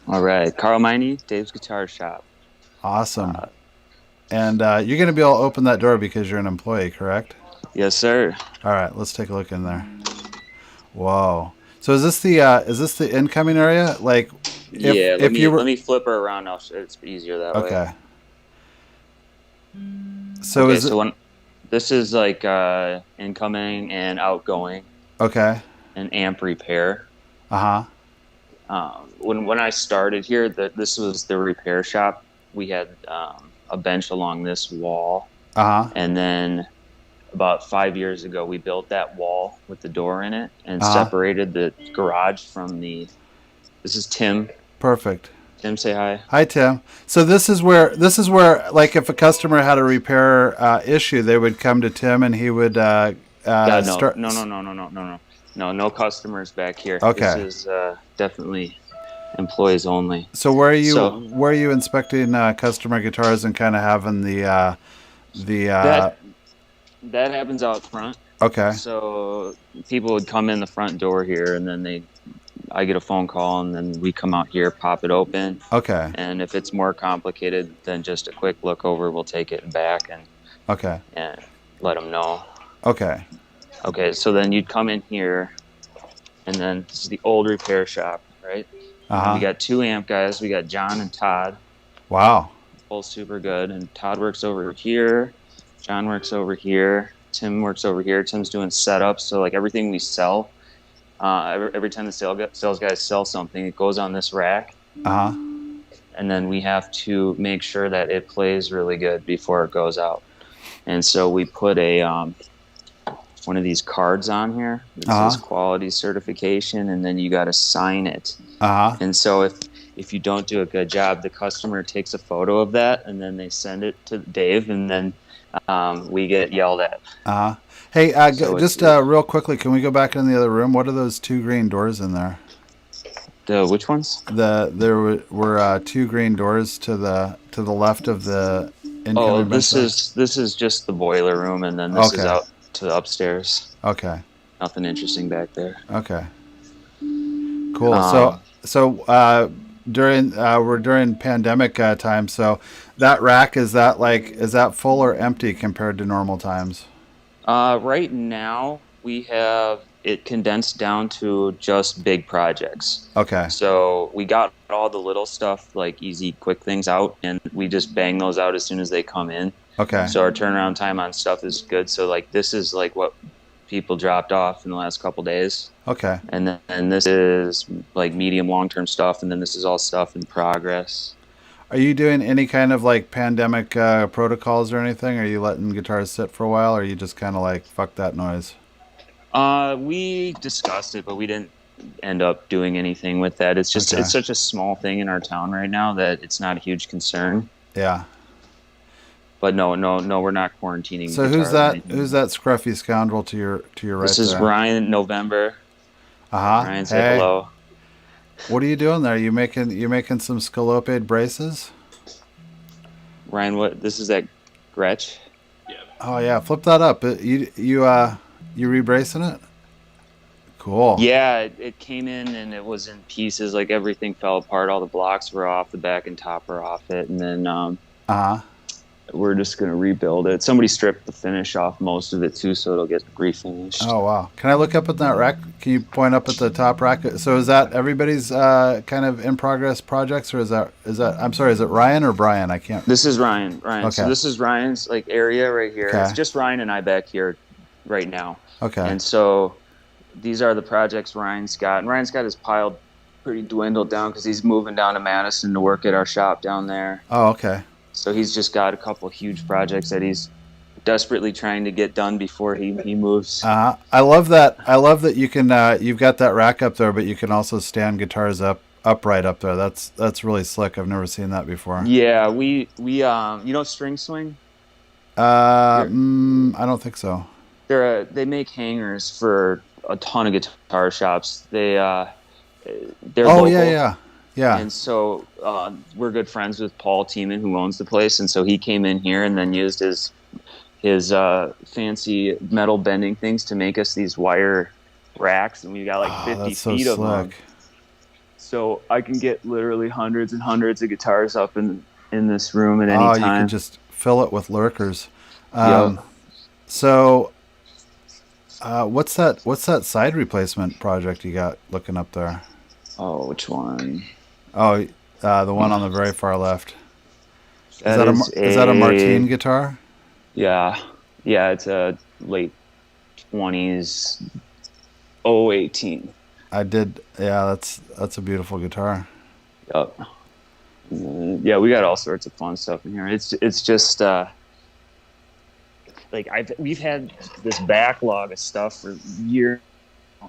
All right, Carl Meine, Dave's Guitar Shop. Awesome. Uh, And you're going to be able to open that door because you're an employee, correct? yes, sir. All right, let's take a look in there. Whoa. So is this the incoming area? Like, Yeah, let if me you let were me flip her around. It's easier that way. okay. So Okay, is it so when this is like incoming and outgoing okay? and amp repair. Uh huh. When I started here, this was the repair shop. We had a bench along this wall, Uh huh. and then about 5 years ago, we built that wall with the door in it and Uh huh. separated the garage from the. This is Tim. Perfect. Tim, say hi. Hi, Tim. So this is where like if a customer had a repair issue, they would come to Tim and he would God, no, start. no, no, no, no, no, no, no, no, no customers back here. This Okay. is definitely employees only. So where are you So where are you inspecting customer guitars and kind of having the that that happens out front. okay. So people would come in the front door here, and then I get a phone call, and then we come out here, pop it open, Okay. and if it's more complicated than just a quick look over, we'll take it back Okay. and let them know. Okay. Okay, so then you'd come in here, and then this is the old repair shop, right? And then we Uh-huh. got two amp guys. We got John and Todd, Wow. both super good. And Todd works over here. John works over here. Tim works over here. Tim's doing setups. So like everything we sell, every time the sales guys sell something, it goes on this rack. Uh-huh. And then we have to make sure that it plays really good before it goes out. And so we put a one of these cards on here that says Uh-huh. quality certification, and then you got to sign it. Uh-huh. And so if you don't do a good job, the customer takes a photo of that, and then they send it to Dave, and then we get yelled at. Uh-huh. Hey, So just real quickly, can we go back in the other room? What are those two green doors in there? the which ones? There were two green doors to the left of the Oh, incoming bench this there. is just the boiler room, and then this is Okay. out to the upstairs. Okay. Nothing interesting back there. Okay. Cool. So Um, so during we're during pandemic time, so that rack is that full or empty compared to normal times? right now we have it condensed down to just big projects. Okay. So we got all the little stuff, like easy, quick things out, and we just bang those out as soon as they come in. Okay. So our turnaround time on stuff is good. So like this is like what people dropped off in the last couple days, Okay. and this is like medium long term stuff, and then this is all stuff in progress. Are you doing any kind of like pandemic protocols or anything? Are you letting guitars sit for a while, or are you just kind of like fuck that noise? We discussed it, but we didn't end up doing anything with that. It's just Okay. it's such a small thing in our town right now that it's not a huge concern. Yeah. But no, no, no, we're not quarantining So guitars or who's anything. that scruffy scoundrel to your This right is there? Ryan November. Uh-huh. Ryan, say Hey. hello. What are you doing there? You making some scalloped braces? Ryan, what? This is at Gretsch. Oh yeah, flip that up. You rebracing it? Cool. Yeah, it came in and it was in pieces. Like everything fell apart. All the blocks were off. The back and top were off it. And then Uh-huh. we're just gonna rebuild it. Somebody stripped the finish off most of it too, so it'll get refinished. Oh wow. Can I look up at that rack? Can you point up at the top rack? So is that everybody's kind of in progress projects, or is that I'm sorry, is it Ryan or Brian? I can't. This is Ryan. Ryan. So Okay. this is Ryan's like area right here. It's Okay. just Ryan and I back here right now. Okay. And so these are the projects Ryan's got. And Ryan's got his pile pretty dwindled down because he's moving down to Madison to work at our shop down there. Oh, okay. So he's just got a couple huge projects that he's desperately trying to get done before he moves. I love that. I love that you can you've got that rack up there, but you can also stand guitars upright up there. That's really slick. I've never seen that before. Yeah, we you know String Swing? They're I don't think so. they make hangers for a ton of guitar shops. They're Oh yeah, local. yeah, yeah. And so we're good friends with Paul Tiemann, who owns the place, and so he came in here and then used his fancy metal bending things to make us these wire racks, and we got like Oh, 50 that's so feet of them. slick. So I can get literally hundreds and hundreds of guitars up in this room at any Oh, you could time. just fill it with lurkers. Yep. So what's that side replacement project you got looking up there? Oh, which one? Oh, the one on the very far left. That is Is that a a Martine guitar? yeah, yeah. It's a late 20s 018. I did. Yeah, that's a beautiful guitar. Yep. Yeah, we got all sorts of fun stuff in here. It's just like we've had this backlog of stuff for years,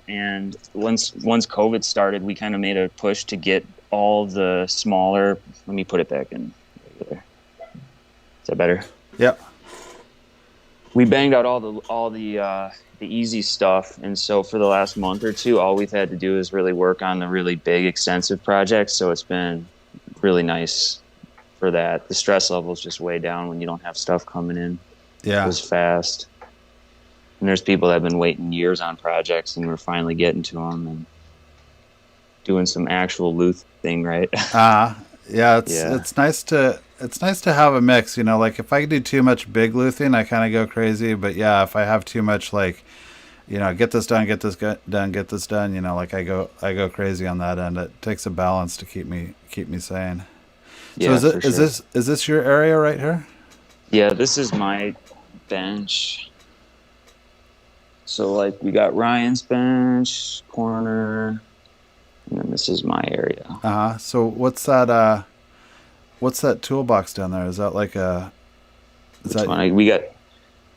and once COVID started, we kind of made a push to get all the smaller. Let me put it back in there. Is that better? Yep. We banged out all the easy stuff, and so for the last month or two, all we've had to do is really work on the really big, extensive projects. So it's been really nice for that. The stress level is just way down when you don't have stuff coming in Yeah. as fast. And there's people that have been waiting years on projects, and we're finally getting to them and doing some actual Looth thing, right? Yeah. Yeah. It's nice to have a mix. You know, like if I do too much big luthing, I kind of go crazy. But yeah, if I have too much, like, you know, get this done, get this done, get this done. You know, like I go crazy on that end. It takes a balance to keep me sane. So Yeah, for sure. is this your area right here? Yeah, this is my bench. So like we got Ryan's bench, corner, and then this is my area. So what's that toolbox down there? Is that like a is Which that one?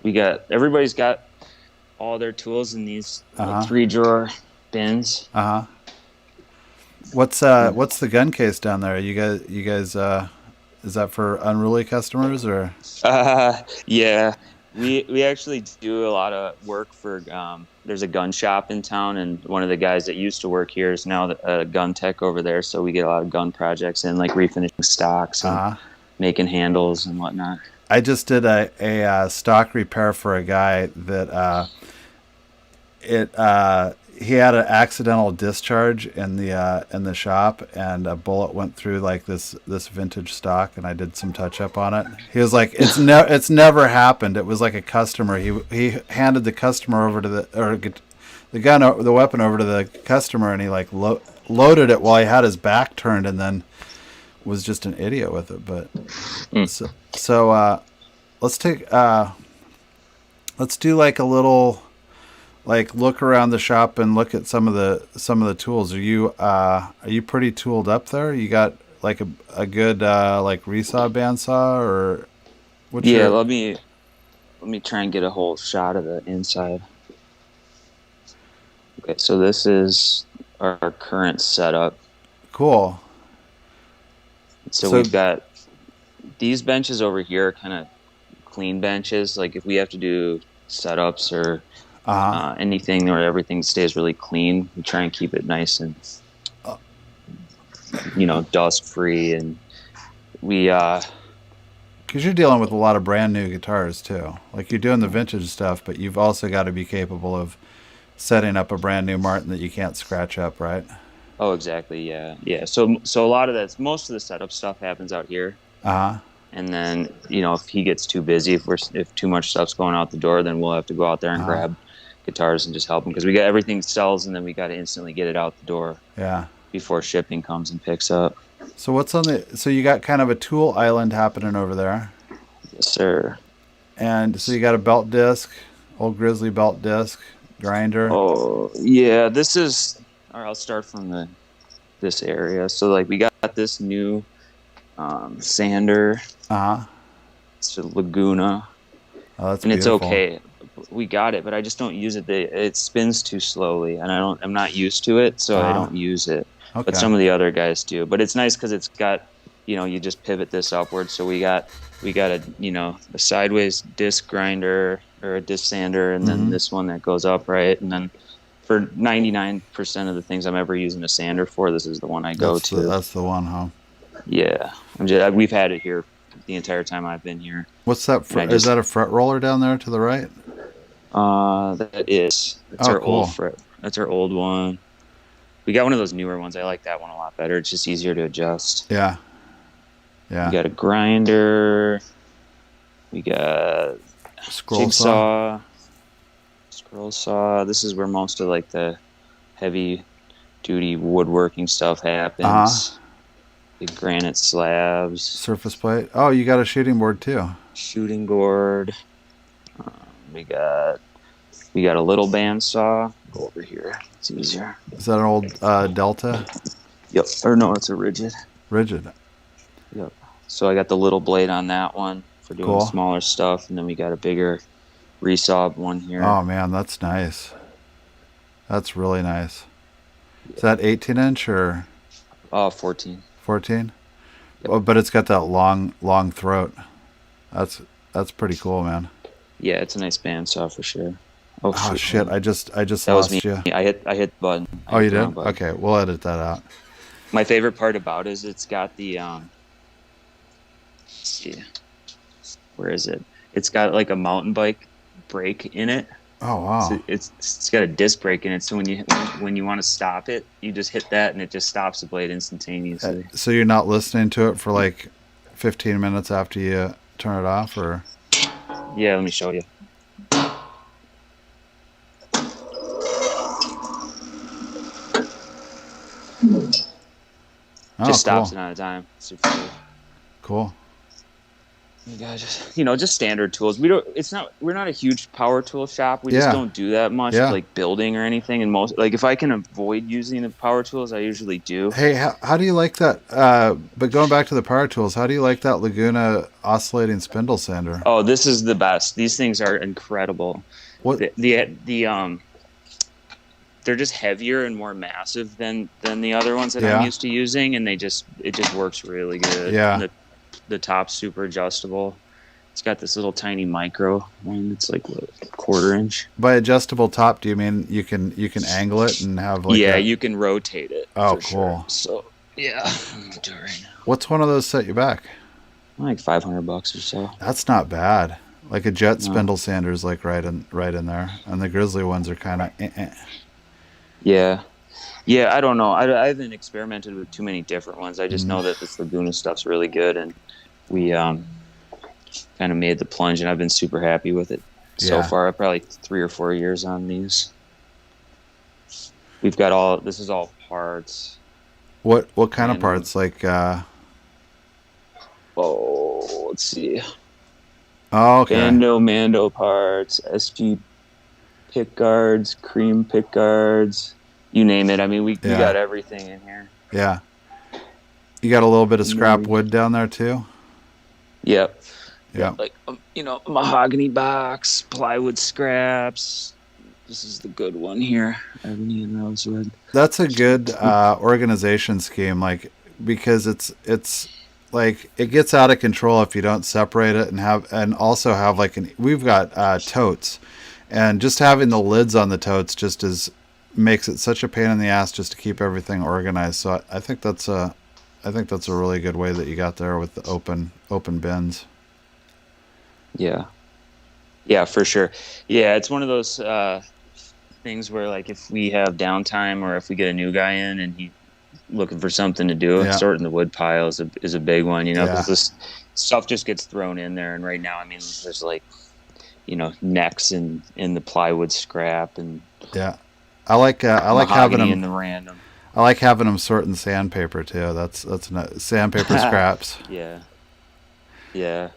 We got everybody's got all their tools in these like 3-drawer bins. What's the gun case down there? You guys is that for unruly customers or? Yeah, we actually do a lot of work for. There's a gun shop in town, and one of the guys that used to work here is now a gun tech over there. So we get a lot of gun projects and like refinishing stocks and making handles and whatnot. I just did a stock repair for a guy that he had an accidental discharge in the shop, and a bullet went through like this vintage stock, and I did some touch up on it. He was like, it's never happened. It was like a customer. He handed the customer over to the weapon over to the customer, and he like loaded it while he had his back turned, and then was just an idiot with it. But so let's do like a little. Like look around the shop and look at some of the tools. Are you pretty tooled up there? You got like a good like resaw bandsaw or what's your... Let me try and get a whole shot of the inside. Okay, so this is our current setup. Cool. So we've got these benches over here, kind of clean benches. Like if we have to do setups or anything where everything stays really clean, we try and keep it nice and dust free. And we because you're dealing with a lot of brand new guitars too. Like you're doing the vintage stuff, but you've also got to be capable of setting up a brand new Martin that you can't scratch up, right? Oh, exactly. Yeah. So a lot of most of the setup stuff happens out here. And then if he gets too busy, if too much stuff's going out the door, then we'll have to go out there and grab guitars and just help them, because we got everything sells, and then we got to instantly get it out the door. Yeah. Before shipping comes and picks up. So what's on the? So you got kind of a tool island happening over there. Yes, sir. And so you got a belt disc, old Grizzly belt disc, grinder. Oh yeah, this is. All right, I'll start from this area. So like we got this new sander. It's a Laguna. Oh, that's and beautiful. It's okay. We got it, but I just don't use it. It spins too slowly, and I'm not used to it, so I don't use it. Okay. But some of the other guys do. But it's nice because it's got, you just pivot this upward. So we got a sideways disc grinder or a disc sander, and then this one that goes upright. And then for 99% of the things I'm ever using a sander for, this is the one I go to. That's the one, huh? Yeah, we've had it here the entire time I've been here. What's that? Is that a fret roller down there to the right? That is. That's our cool. old fret. That's our old one. We got one of those newer ones. I like that one a lot better. It's just easier to adjust. Yeah. Yeah. We got a grinder. We got Scroll saw. scroll saw. This is where most of like the heavy duty woodworking stuff happens. Big granite slabs. Surface plate. Oh, you got a shooting board too. Shooting board. We got a little bandsaw. Go over here. It's easier. Is that an old Delta? Yep. Or no, it's a rigid. Rigid. Yep. So I got the little blade on that one for doing smaller stuff, and then we got a bigger resaw one here. Oh man, that's nice. That's really nice. Is that 18-inch or? 14. 14. Yep. Oh, but it's got that long throat. That's pretty cool, man. Yeah, it's a nice bandsaw for sure. Oh shit! I just that lost was me. you. I hit the button. Oh, you did? Okay, we'll edit that out. My favorite part about it is it's got the let's see, where is it? It's got like a mountain bike brake in it. Oh wow! So it's got a disc brake in it. So when you want to stop it, you just hit that and it just stops the blade instantaneously. So you're not listening to it for like 15 minutes after you turn it off, or? Yeah, let me show you. Just stops it on a dime. Super cool. You guys just standard tools. We're not a huge power tool shop. We just don't do that much like building or anything. And most, like, if I can avoid using the power tools, I usually do. Hey, how do you like that? But going back to the power tools, how do you like that Laguna oscillating spindle sander? Oh, this is the best. These things are incredible. What they're just heavier and more massive than the other ones that I'm used to using, and it just works really good. Yeah. The top's super adjustable. It's got this little tiny micro one that's like a 1/4 inch. By adjustable top, do you mean you can angle it and have like? Yeah, you can rotate it. Oh, cool. Sure. So yeah, I'm gonna do it right now. What's one of those set you back? Like $500 or so. That's not bad. Like a jet spindle sander is like right in there, and the grizzly ones are kind of. Yeah. Yeah, I don't know. I haven't experimented with too many different ones. I just know that this Laguna stuff's really good, and we kind of made the plunge, and I've been super happy with it so far. I've probably 3 or 4 years on these. We've got this is all parts. What kind of parts? Like let's see. Oh, okay. Mando parts, SG pick guards, cream pick guards, you name it. I mean, we got everything in here. Yeah. You got a little bit of scrap wood down there too? Yep. Yeah. Like, mahogany box, plywood scraps. This is the good one here. Ebony and rosewood. That's a good organization scheme, like, because it's like it gets out of control if you don't separate it and also have like we've got totes, and just having the lids on the totes makes it such a pain in the ass just to keep everything organized. So I think that's a really good way that you got there with the open bins. Yeah. Yeah, for sure. Yeah, it's one of those things where, like, if we have downtime or if we get a new guy in and he's looking for something to do, sorting the wood pile is a big one, because this stuff just gets thrown in there. And right now, I mean, there's like, necks in the plywood scrap, and I like having them in the random. I like having them sorting sandpaper too. That's sandpaper scraps. Yeah.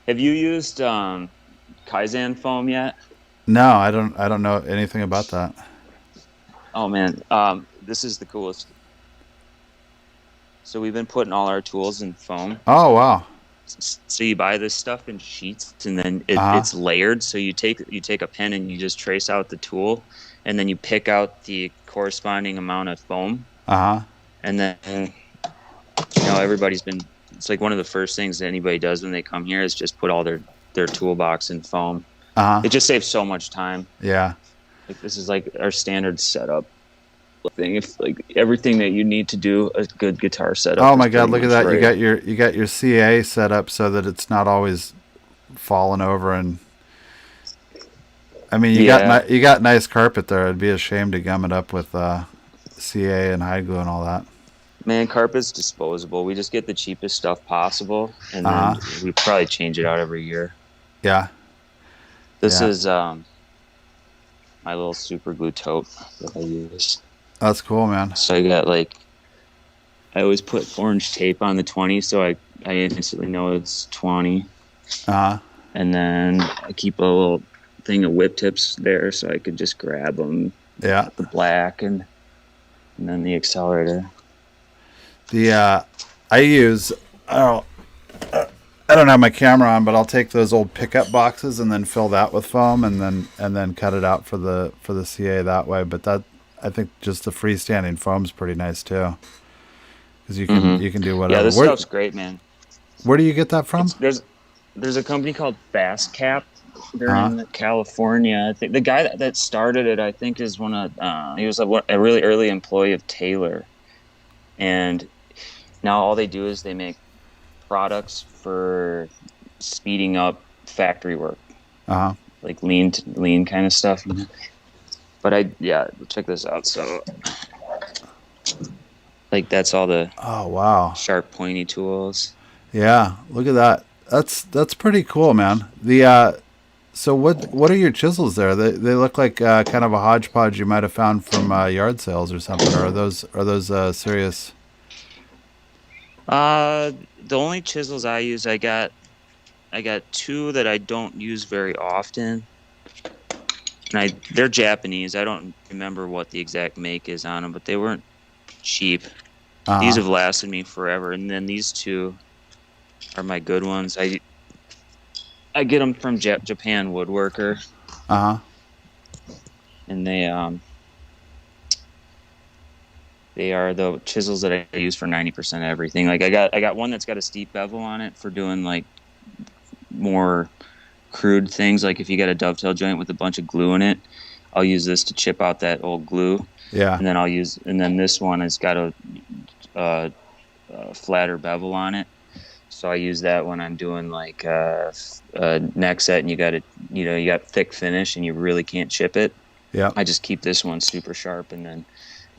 Have you used Kaizen foam yet? No, I don't know anything about that. Oh man, this is the coolest. So we've been putting all our tools in foam. Oh wow. So you buy this stuff in sheets, and then it's layered. So you take a pen and you just trace out the tool, and then you pick out the corresponding amount of foam. And then everybody's been. It's like one of the first things that anybody does when they come here is just put all their toolbox in foam. It just saves so much time. Yeah. Like, this is like our standard setup thing. If like everything that you need to do a good guitar setup. Oh my God! Look at that! Right. You got your CA set up so that it's not always falling over, and I mean you got nice carpet there. It'd be a shame to gum it up with CA and hide glue and all that? Man, carpet's disposable. We just get the cheapest stuff possible, and then Uh-huh. we probably change it out every year. Yeah. This Yeah. is my little super glue tote that I use. That's cool, man. So I got like, I always put orange tape on the 20, so I instantly know it's 20. Uh-huh. And then I keep a little thing of whip tips there, so I could just grab them. Yeah. The black and then the accelerator. I use, I don't have my camera on, but I'll take those old pickup boxes and then fill that with foam and then cut it out for the CA that way. But that, I think just the freestanding foam's pretty nice too, because you can do whatever. Yeah, this stuff's great, man. Where do you get that from? There's a company called Fast Cap. They're in California. I think the guy that started it, I think, is he was a really early employee of Taylor, and now all they do is they make products for speeding up factory work, like lean kind of stuff. But check this out. So, like, that's all the sharp, pointy tools. Yeah, look at that. That's pretty cool, man. So what are your chisels there? They look like kind of a hodgepodge you might have found from yard sales or something. Or are those serious? The only chisels I use, I got two that I don't use very often. And they're Japanese. I don't remember what the exact make is on them, but they weren't cheap. These have lasted me forever. And then these two are my good ones. I get them from Japan Woodworker. And they are the chisels that I use for 90% of everything. Like I got one that's got a steep bevel on it for doing like more crude things. Like if you got a dovetail joint with a bunch of glue in it, I'll use this to chip out that old glue. Yeah. And then this one has got a flatter bevel on it. So I use that when I'm doing like a neck set and you got thick finish and you really can't chip it. Yeah. I just keep this one super sharp and then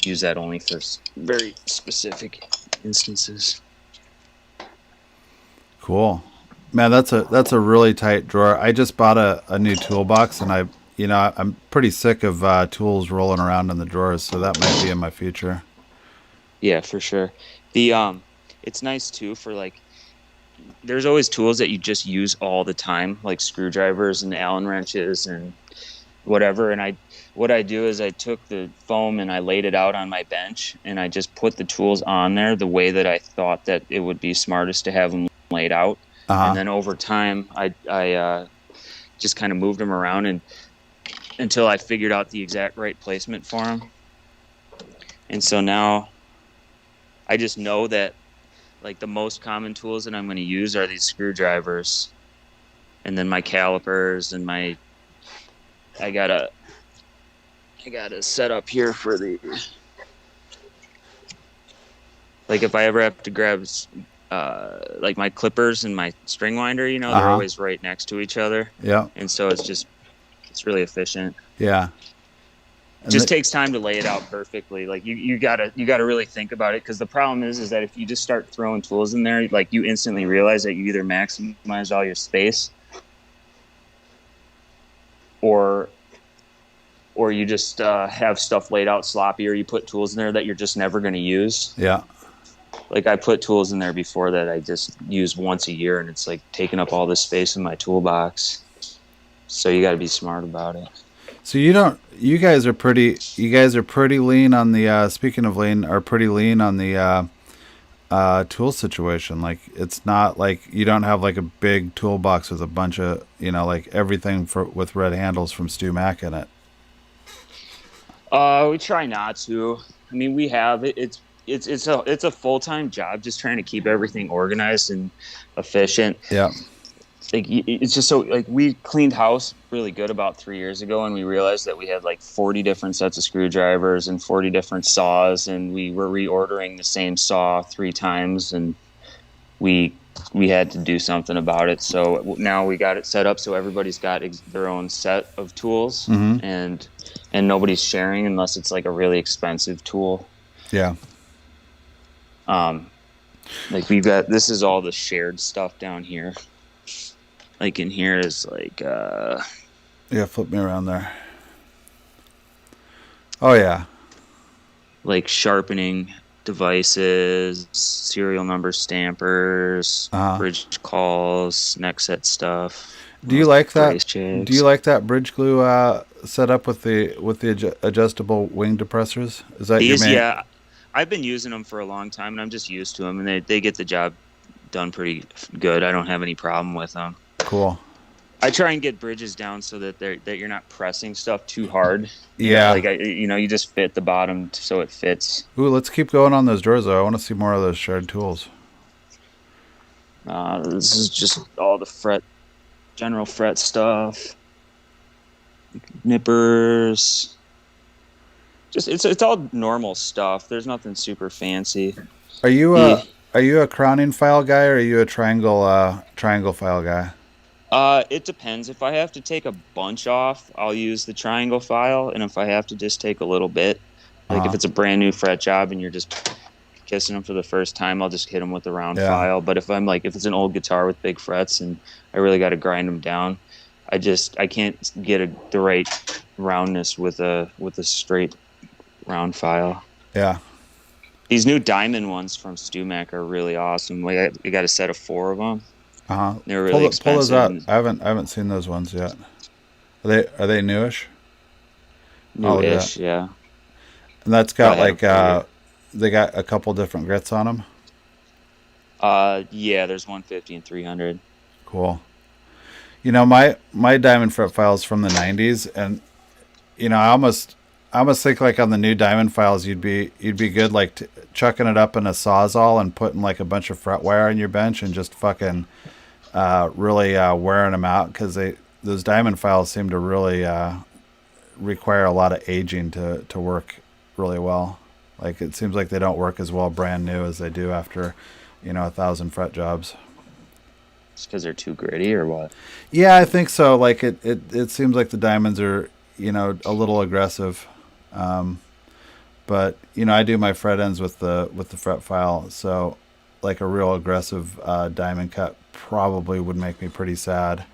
use that only for very specific instances. Cool, man. That's a really tight drawer. I just bought a new toolbox, and I'm pretty sick of tools rolling around in the drawers, so that might be in my future. Yeah, for sure. It's nice too for like. There's always tools that you just use all the time, like screwdrivers and Allen wrenches and whatever. And what I do is I took the foam and I laid it out on my bench and I just put the tools on there the way that I thought that it would be smartest to have them laid out. And then over time, I just kind of moved them around until I figured out the exact right placement for them. And so now I just know that like the most common tools that I'm going to use are these screwdrivers and then my calipers and I got a setup here for like if I ever have to grab like my clippers and my string winder, they're always right next to each other. Yeah. And so it's really efficient. Yeah. It just takes time to lay it out perfectly. Like you gotta really think about it, because the problem is that if you just start throwing tools in there, like you instantly realize that you either maximize all your space or you just have stuff laid out sloppy, or you put tools in there that you're just never going to use. Yeah. Like I put tools in there before that I just use once a year, and it's like taking up all this space in my toolbox. So you got to be smart about it. So you guys are pretty lean on the, speaking of lean, are pretty lean on the tool situation. Like it's not like you don't have like a big toolbox with a bunch of, like everything with red handles from Stu Mack in it. We try not to. I mean, we have it's a full-time job just trying to keep everything organized and efficient. Yeah. Like it's just so like we cleaned house really good about 3 years ago, and we realized that we had like 40 different sets of screwdrivers and 40 different saws, and we were reordering the same saw 3 times, and we had to do something about it. So now we got it set up so everybody's got their own set of tools, and nobody's sharing unless it's like a really expensive tool. Yeah. Like this is all the shared stuff down here. Like in here is like Yeah, flip me around there. Oh yeah. like sharpening devices, serial number stampers, Uh-huh. bridge calls, neck set stuff, Do you like that? brace Do you jigs. like that bridge glue setup with the adjustable wing depressors? Is that your These, main? yeah, I've been using them for a long time and I'm just used to them and they get the job done pretty good. I don't have any problem with them. Cool. I try and get bridges down so that you're not pressing stuff too hard. Yeah. Like you just fit the bottom so it fits. Ooh, let's keep going on those drawers though. I want to see more of those shared tools. This is just all the general fret stuff, nippers. Just it's all normal stuff. There's nothing super fancy. Are you Yeah. a crowning file guy or are you a triangle file guy? It depends. If I have to take a bunch off, I'll use the triangle file, and if I have to just take a little bit, like if it's a brand new fret job and you're just kissing them for the first time, I'll just hit them with the round file. But if it's an old guitar with big frets and I really got to grind them down, I can't get the right roundness with a straight round file. Yeah. These new diamond ones from StewMac are really awesome. Like I got a set of 4 of them. They're really expensive. Pull those out. I haven't seen those ones yet. Are they newish? Newish, yeah. And that's got they got a couple different grits on them. Yeah, there's 150 and 300. Cool. You know, my diamond fret files from the 90s, and you know, I almost think like on the new diamond files you'd be good like chucking it up in a sawzall and putting like a bunch of fret wire on your bench and just fucking really wearing them out, because those diamond files seem to really require a lot of aging to work really well. Like it seems like they don't work as well brand new as they do after 1,000 fret jobs. It's because they're too gritty or what? Yeah, I think so. Like it seems like the diamonds are a little aggressive. But I do my fret ends with the fret file, so like a real aggressive diamond cut probably would make me pretty sad.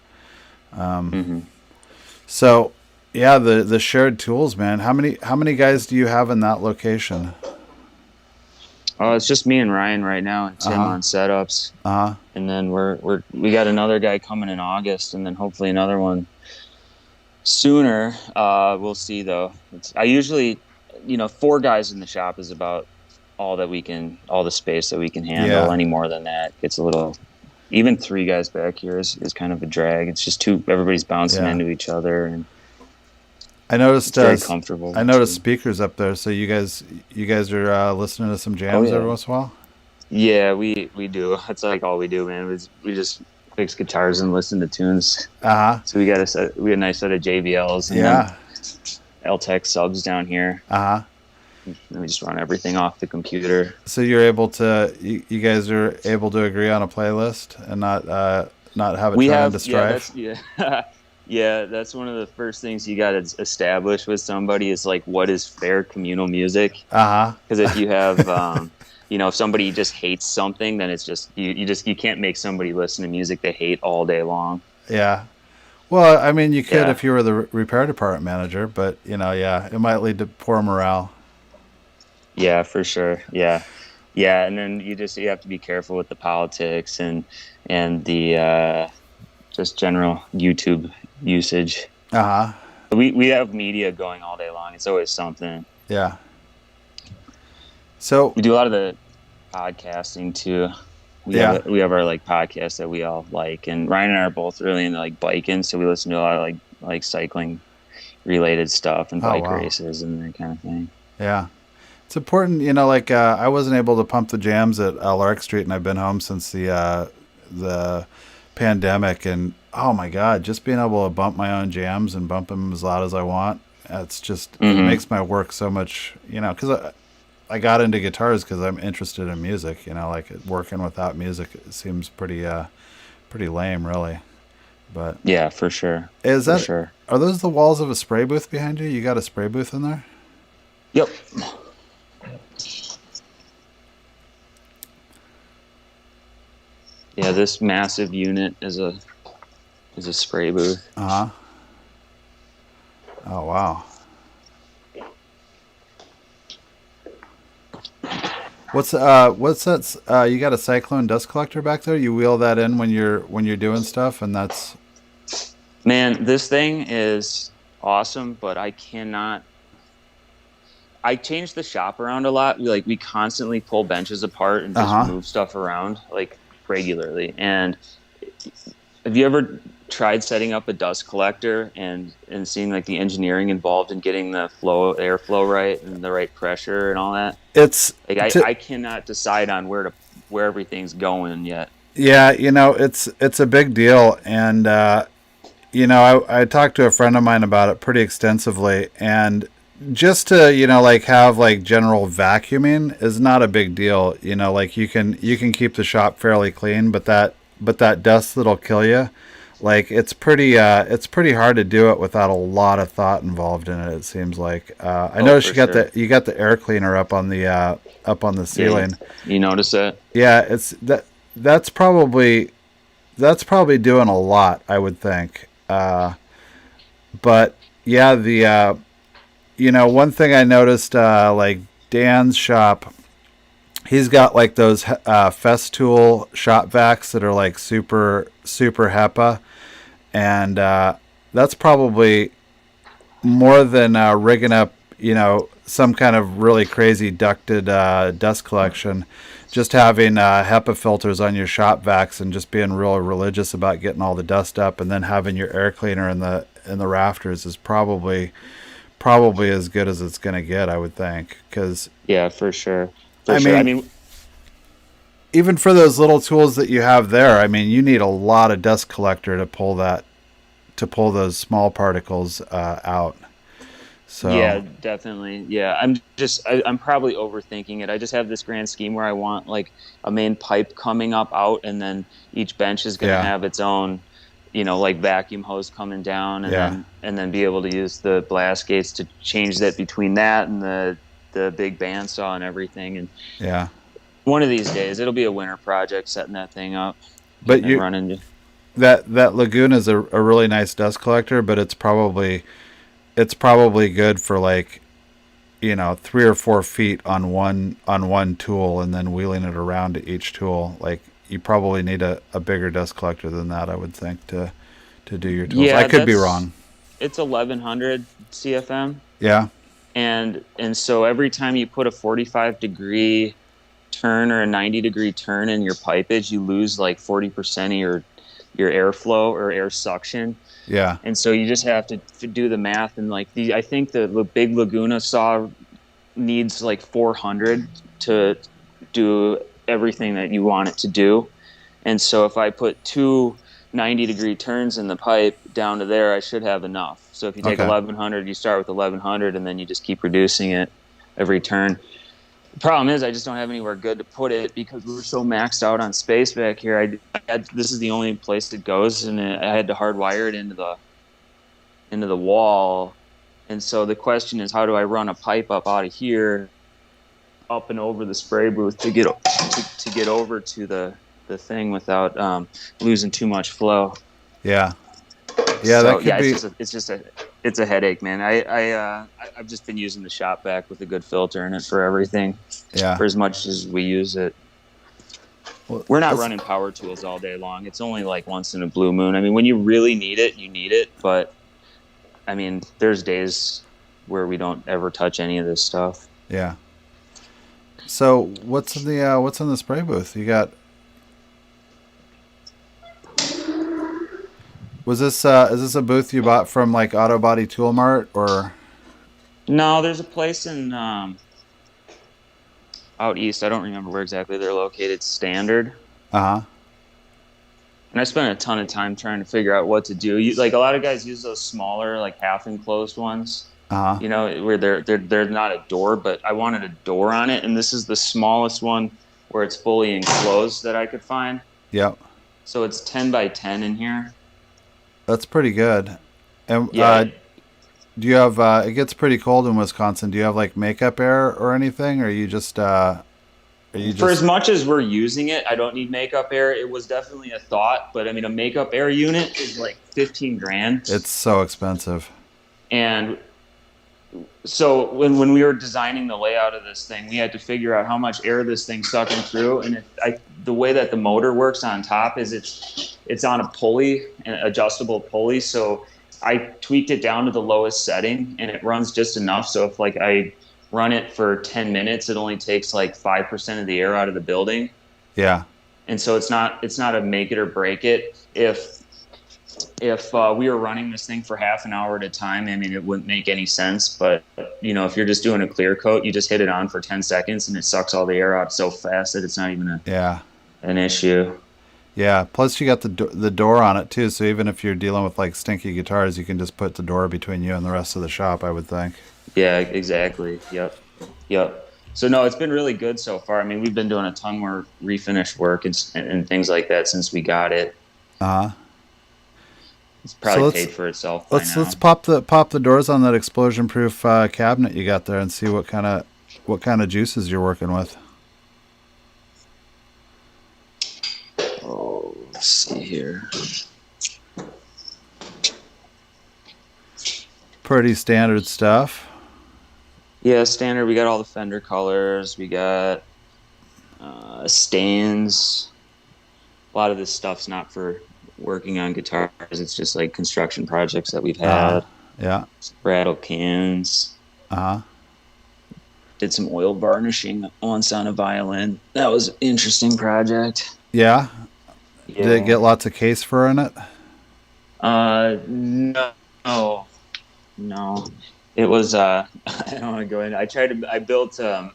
So yeah, the shared tools, man. How many guys do you have in that location? Oh, it's just me and Ryan right now, and Tim on setups. And then we got another guy coming in August, and then hopefully another one sooner. We'll see though. I usually 4 guys in the shop is about all the space that we can handle. Yeah. Any more than that, it's a little. Even 3 guys back here is kind of a drag. It's just everybody's bouncing into each other, and I noticed very comfortable. I noticed speakers up there, so you guys are listening to some jams every once in a while. Yeah, we do. That's like all we do, man. We just fix guitars and listen to tunes. So we got a nice set of JBLs and L-Tech subs down here. And we just run everything off the computer. So you guys are able to agree on a playlist and not have it turn into strife? Yeah, that's one of the first things you got to establish with somebody is like, what is fair communal music? Because if you have, if somebody just hates something, then it's just you can't make somebody listen to music they hate all day long. Yeah. Well, I mean, you could if you were the repair department manager, but it might lead to poor morale. Yeah, for sure. Yeah, and then you have to be careful with the politics and the just general YouTube usage. We have media going all day long. It's always something. Yeah. So we do a lot of the podcasting too. We have our like podcasts that we all like, and Ryan and I are both really into like biking, so we listen to a lot of like cycling related stuff and bike races and that kind of thing. Yeah. It's important, I wasn't able to pump the jams at Lark Street, and I've been home since the pandemic, and oh my God, just being able to bump my own jams and bump them as loud as I want, it's just, it makes my work so much, because I got into guitars because I'm interested in music, like working without music it seems pretty lame, really. But yeah, for sure. Are those the walls of a spray booth behind you? You got a spray booth in there? Yep. Yeah, this massive unit is a spray booth. Uh huh. Oh wow. What's that? You got a cyclone dust collector back there? You wheel that in when you're doing stuff, and that's Man, this thing is awesome, but I cannot. I change the shop around a lot. We constantly pull benches apart and uh just huh. move stuff around like regularly. And have you ever tried setting up a dust collector and seeing like the engineering involved in getting the airflow right and the right pressure and all that? It's Like t- I cannot decide on where everything's going yet. yeah, it's a big deal, and I talked to a friend of mine about it pretty extensively, and just to like have like general vacuuming is not a big deal. Like you can keep the shop fairly clean, but that dust that'll kill you. Like it's pretty hard to do it without a lot of thought involved in it. It seems like I Oh, noticed for sure. you got the air cleaner up on the Yeah, ceiling. you notice that? Yeah, that's probably that's probably doing a lot, I would think. But yeah, the one thing I noticed, like Dan's shop, he's got like those Festool shop vacs that are like super HEPA, and that's probably more than rigging up, some kind of really crazy ducted dust collection. Just having HEPA filters on your shop vacs and just being real religious about getting all the dust up, and then having your air cleaner in the rafters is probably as good as it's going to get, I would think. Because Yeah, for sure. For I sure. I mean, mean, even for those little tools that you have there, I mean, you need a lot of dust collector to pull those small particles out. yeah, So definitely. Yeah, I'm probably overthinking it. I just have this grand scheme where I want like a main pipe coming up out, and then each bench is going to yeah, have its own, like vacuum hose coming down, and yeah, then be able to use the blast gates to change that between that and the big bandsaw and everything. And yeah. one of these days, it'll be a winter project setting that thing up, But getting it you running. that Laguna is a really nice dust collector, but it's probably good for like 3 or 4 feet on one tool, and then wheeling it around to each tool. Like you probably need a bigger dust collector than that, I would think, to do your tools. I Yeah, could be that's wrong. it's 1100 CFM. Yeah. And so every time you put a 45-degree turn or a 90-degree turn in your pipage, you lose like 40% of your airflow or air suction. Yeah. And so you just have to do the math. And like I think the big Laguna saw needs like 400 to do everything that you want it to do. And so if I put two 90-degree turns in the pipe down to there, I should have enough. So if you take Okay. 1100, you start with 1100, and then you just keep reducing it every turn. The problem is I just don't have anywhere good to put it because we're so maxed out on space back here. This is the only place it goes, and I had to hardwire it into the wall. And so the question is, how do I run a pipe up out of here, up and over the spray booth to get over to the thing without losing too much flow? Yeah. Yeah, So that could yeah, be. it's a headache, man. I've just been using the shop vac with a good filter in it for everything, Yeah. for as much as we use it. Well, We're not that's running power tools all day long. It's only like once in a blue moon. I mean, when you really need it, you need it. But I mean, there's days where we don't ever touch any of this stuff. yeah. So what's in the spray booth? You got was this is this a booth you bought from like Auto Body Tool Mart or No, there's a place in out east. I don't remember where exactly they're located. Standard. uh-huh. And I spent a ton of time trying to figure out what to do. Like a lot of guys use those smaller, like half enclosed ones, Uh-huh. where they're not a door, but I wanted a door on it, and this is the smallest one where it's fully enclosed that I could find. Yep. So it's 10 by 10 in here. That's pretty good. And Yeah, do you have it gets pretty cold in Wisconsin. Do you have like makeup air or anything, or you just Are you For as just? much as we're using it, I don't need makeup air. It was definitely a thought, but I mean, a makeup air unit is like 15 grand. It's so expensive. And so when we were designing the layout of this thing, we had to figure out how much air this thing's sucking through. And the way that the motor works on top is it's on a pulley, an adjustable pulley. So I tweaked it down to the lowest setting, and it runs just enough. So if like I run it for 10 minutes, it only takes like 5% of the air out of the building. Yeah. And so it's not a make it or break it. If we were running this thing for half an hour at a time, I mean, it wouldn't make any sense. But, if you're just doing a clear coat, you just hit it on for 10 seconds and it sucks all the air out so fast that it's not even Yeah. an issue. Yeah. Plus, you got the door on it too. So even if you're dealing with like stinky guitars, you can just put the door between you and the rest of the shop. I would think. Yeah, exactly. Yep. Yep. So, no, it's been really good so far. I mean, we've been doing a ton more refinish work and things like that since we got it. Uh huh. It's So probably paid for itself by now. let's pop the doors on that explosion proof cabinet you got there and see what kind of juices you're working with. Oh, let's see here. Pretty standard stuff. Yeah, standard. We got all the fender colors. We got stains. A lot of this stuff's not for working on guitars. It's just like construction projects that we've had. Yeah. Rattle cans. Uh huh. Did some oil varnishing once on a violin. That was an interesting project. Yeah. Yeah. Did it get lots of case fur in it? No, no. It was. I don't want to go in. I built some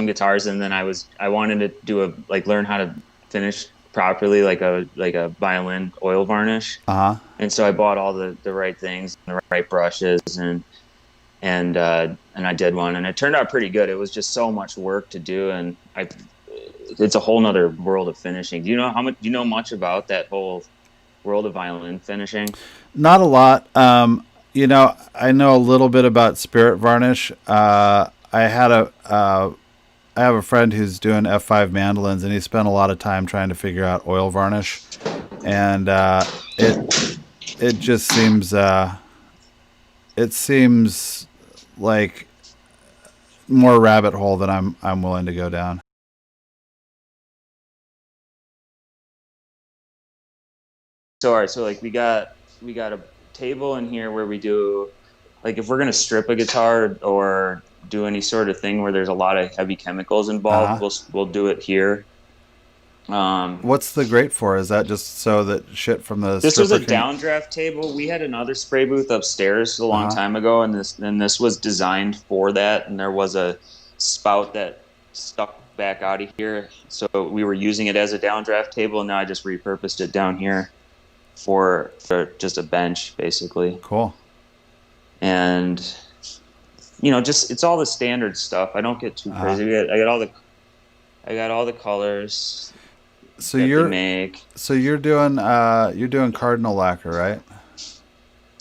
guitars, and then I wanted to learn how to finish properly, like a violin oil varnish. Uh huh. And so I bought all the right things, and the right brushes, and I did one, and it turned out pretty good. It was just so much work to do, and it's a whole nother world of finishing. Do you know much about that whole world of violin finishing? Not a lot. I know a little bit about spirit varnish. I have a friend who's doing F5 mandolins, and he spent a lot of time trying to figure out oil varnish, and it just seems like more rabbit hole than I'm willing to go down. So all right, so like we got a table in here where we do, like, if we're gonna strip a guitar or do any sort of thing where there's a lot of heavy chemicals involved, we'll do it here. What's the grate for? Is that just so that shit from the This was a stripper downdraft table. We had another spray booth upstairs a long time ago, and this was designed for that. And there was a spout that stuck back out of here, so we were using it as a downdraft table. And now I just repurposed it down here for just a bench, basically. Cool. And just it's all the standard stuff. I don't get too crazy. I got all the colors. So that you're they make. So you're doing cardinal lacquer, right?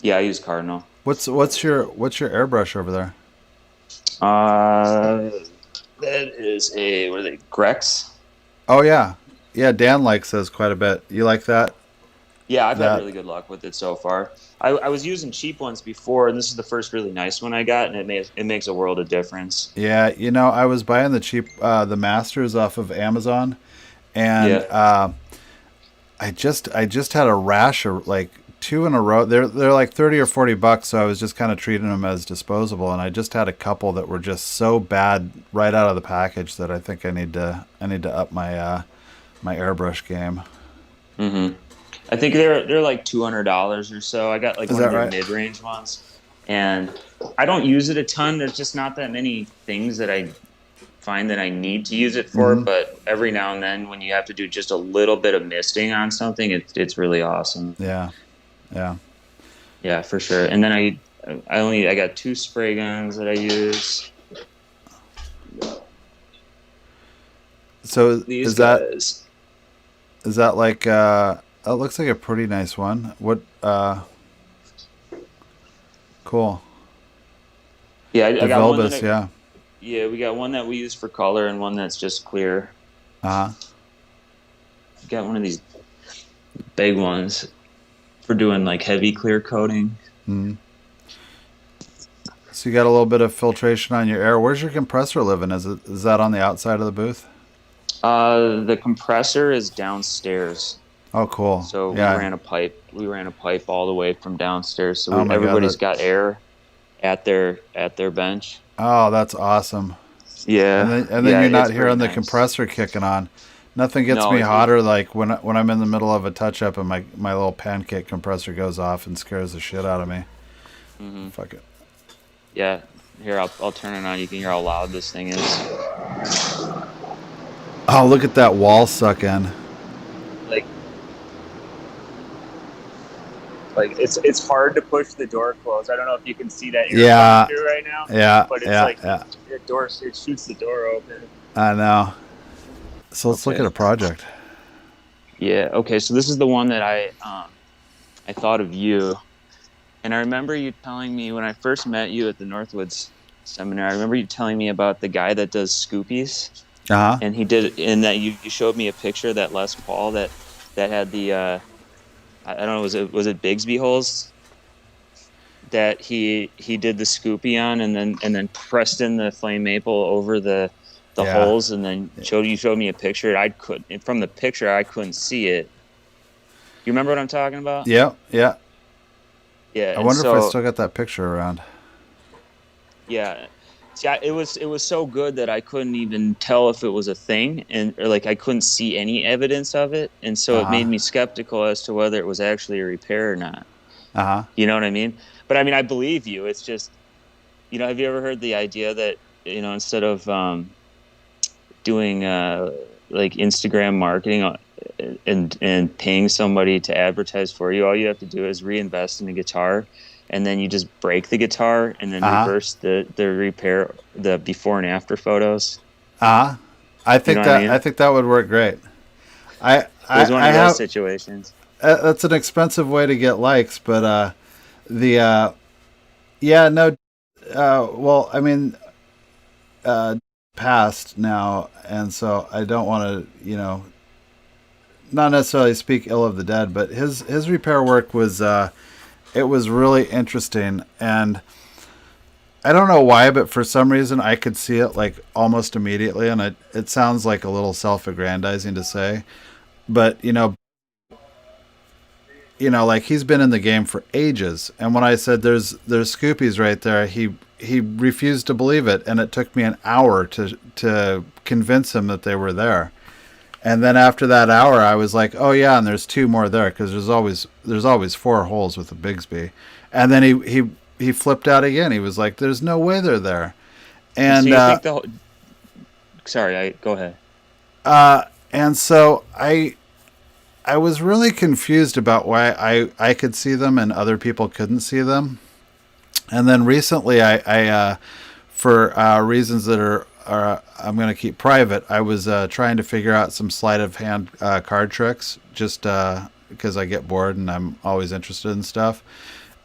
Yeah, I use Cardinal. What's your airbrush over there? That is what are they, Grex? Oh yeah. Yeah, Dan likes those quite a bit. You like that? Yeah, I've had really good luck with it so far. I was using cheap ones before, and this is the first really nice one I got, and it makes a world of difference. Yeah, I was buying the cheap the Masters off of Amazon, and I just had a rash of like two in a row. They're like $30 or $40, so I was just kind of treating them as disposable, and I just had a couple that were just so bad right out of the package that I think I need to up my my airbrush game. Mm-hmm. I think they're like $200 or so. I got like one of the mid-range ones, and I don't use it a ton. There's just not that many things that I find that I need to use it for. Mm-hmm. But every now and then, when you have to do just a little bit of misting on something, it's really awesome. Yeah, for sure. And then I got 2 spray guns that I use. So these guys. Is that like it looks like a pretty nice one. What cool. Yeah, I got one Vulbus, yeah. Yeah, we got one that we use for color and one that's just clear. Uh-huh. We got one of these big ones for doing like heavy clear coating. Mm. So you got a little bit of filtration on your air. Where's your compressor living? Is that on the outside of the booth? The compressor is downstairs. Oh, cool. So we Yeah. ran a pipe. We ran a pipe all the way from downstairs. So Oh my God. everybody's got air at their bench. Oh, that's awesome. And then Yeah, you're not it's pretty hearing the nice. compressor kicking on. Nothing gets No, me it hotter like when I'm in the middle of a touch up and my little pancake compressor goes off and scares the shit out of me. hmm Fuck it. yeah. Here, I'll turn it on. You can hear how loud this thing is. Oh, look at that wall suck in. Like it's hard to push the door closed. I don't know if you can see that air coming Yeah, through right now, yeah, but it's yeah, like yeah. it shoots the door open. I know. So let's look at Okay. a project. Yeah. Okay. So this is the one that I thought of you, and I remember you telling me when I first met you at the Northwoods seminar. I remember you telling me about the guy that does Scoopies, Uh huh. and he did, and that you showed me a picture of that Les Paul that had the I don't know, was it Bigsby holes that he did the Scoopy on, and then pressed in the flame maple over the Yeah. holes, and then showed me a picture. I couldn't from the picture I couldn't see it. You remember what I'm talking about? Yeah. Yeah. Yeah, I and wonder if I so still got that picture around. yeah, see, it was so good that I couldn't even tell if it was a thing, and or like I couldn't see any evidence of it, and so Uh it made huh. me skeptical as to whether it was actually a repair or not. Uh huh. You know what I mean? But I mean, I believe you. It's just, have you ever heard the idea that, instead of doing like Instagram marketing and paying somebody to advertise for you, all you have to do is reinvest in a guitar, and then you just break the guitar and then Uh huh. reverse the repair, the before and after photos. Uh huh. I You think know what I that I mean? think that would work great. I It was one I of those have situations. that's an expensive way to get likes, but the yeah, no, well, I mean, uh passed now, and so I don't want to, not necessarily speak ill of the dead, but his repair work was it was really interesting, and I don't know why, but for some reason I could see it like almost immediately, and it sounds like a little self-aggrandizing to say, but like he's been in the game for ages. And when I said there's Scoopies right there, he refused to believe it, and it took me an hour to convince him that they were there. And then after that hour, I was like, "Oh yeah, and there's two more there because there's always four holes with the Bigsby." And then he flipped out again. He was like, "There's no way they're there." And so And you think the whole, sorry, I go ahead. uh, and so I was really confused about why I could see them and other people couldn't see them. And then recently, I for reasons that are I'm going to keep private, I was trying to figure out some sleight of hand card tricks just because I get bored and I'm always interested in stuff.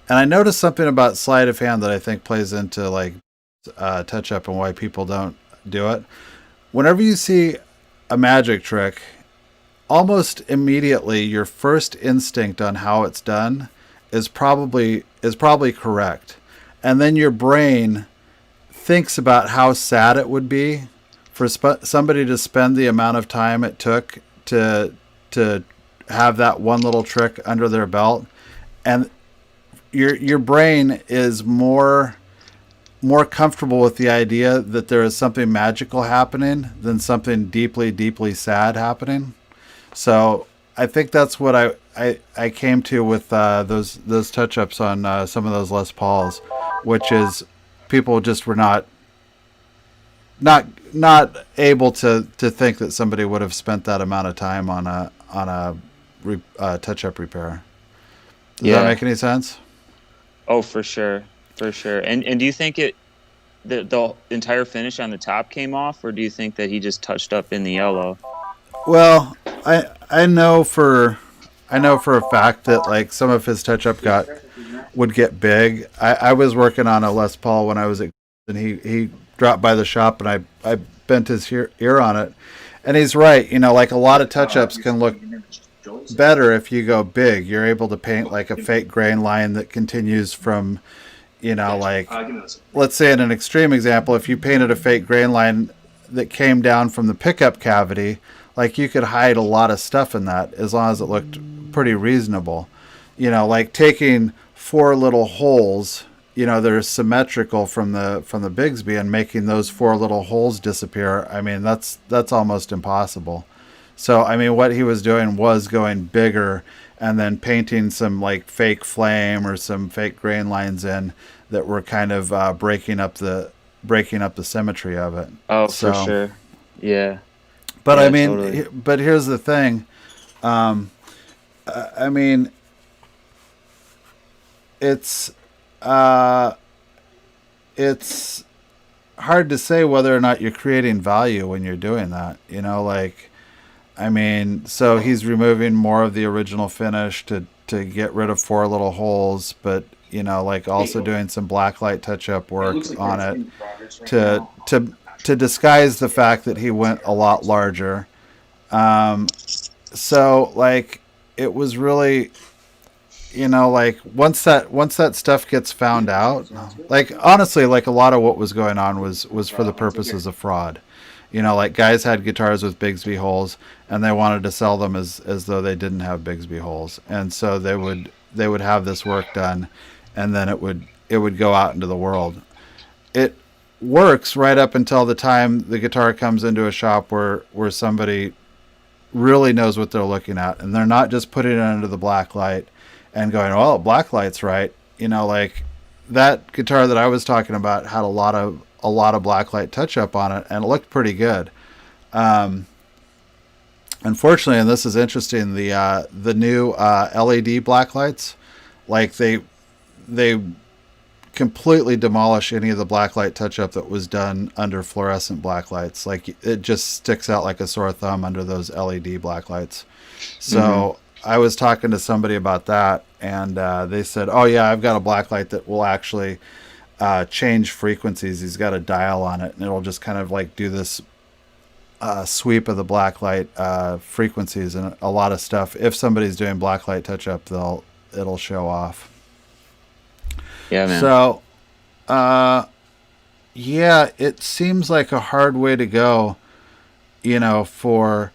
And I noticed something about sleight of hand that I think plays into like touch up and why people don't do it. Whenever you see a magic trick, almost immediately your first instinct on how it's done is probably correct, and then your brain thinks about how sad it would be for somebody to spend the amount of time it took to have that one little trick under their belt, and your brain is more comfortable with the idea that there is something magical happening than something deeply deeply sad happening. So I think that's what I came to with those touch ups on some of those Les Pauls, which is people just were not able to think that somebody would have spent that amount of time on a touch up repair. Does that Yeah. make any sense? Oh, for sure, for sure. And do you think the entire finish on the top came off, or do you think that he just touched up in the yellow? Well, I know for a fact that like some of his touch up would get big. I was working on a Les Paul when I was at, and he dropped by the shop and I bent his ear on it, and he's right. Like a lot of touch ups can look better if you go big. You're able to paint like a fake grain line that continues from, like, let's say in an extreme example, if you painted a fake grain line that came down from the pickup cavity, like you could hide a lot of stuff in that as long as it looked pretty reasonable. Like taking four little holes, that are symmetrical from the Bigsby and making those four little holes disappear. I mean, that's almost impossible. So, I mean, what he was doing was going bigger and then painting some like fake flame or some fake grain lines in that were kind of breaking up the symmetry of it. Oh, for So, sure. Yeah. but I Yeah, mean, totally. but here's the thing. I mean, it's uh, it's hard to say whether or not you're creating value when you're doing that. Like, I mean, so he's removing more of the original finish to get rid of four little holes, but like also doing some blacklight touch up work on it to disguise the fact that he went a lot larger. So like it was really, like once that stuff gets found out, like honestly, like a lot of what was going on was for the purposes of fraud. Like guys had guitars with Bigsby holes, and they wanted to sell them as though they didn't have Bigsby holes, and so they would have this work done, and then it would go out into the world. It works right up until the time the guitar comes into a shop where somebody really knows what they're looking at, and they're not just putting it under the black light and going, "Oh, black light's right." Like that guitar that I was talking about had a lot of blacklight touch up on it, and it looked pretty good. Unfortunately, and this is interesting, the new LED blacklights, like they completely demolish any of the blacklight touch up that was done under fluorescent blacklights. Like it just sticks out like a sore thumb under those LED blacklights. So I was talking to somebody about that, and they said, "Oh yeah, I've got a blacklight that will actually change frequencies. He's got a dial on it, and it'll just kind of like do this sweep of the blacklight frequencies and a lot of stuff. If somebody's doing blacklight touch up, it'll show off." Yeah, man. So, yeah, it seems like a hard way to go, for,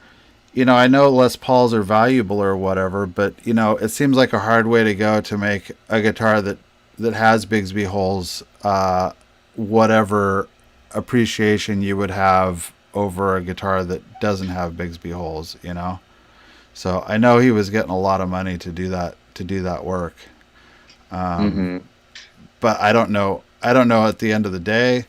I know Les Pauls are valuable or whatever, but, it seems like a hard way to go to make a guitar that has Bigsby holes, whatever appreciation you would have over a guitar that doesn't have Bigsby holes, So I know he was getting a lot of money to do that work. Mm-hmm. But I don't know at the end of the day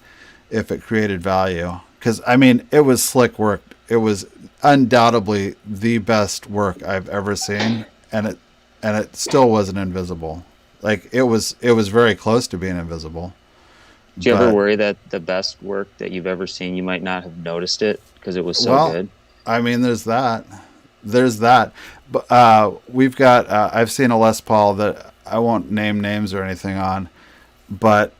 if it created value, because I mean it was slick work. It was undoubtedly the best work I've ever seen, and it still wasn't invisible. Like it was very close to being invisible. Do you ever But worry that the best work that you've ever seen, you might not have noticed it because it was so well, good? I mean there's that. But we've got I've seen a Les Paul that I won't name names or anything on, but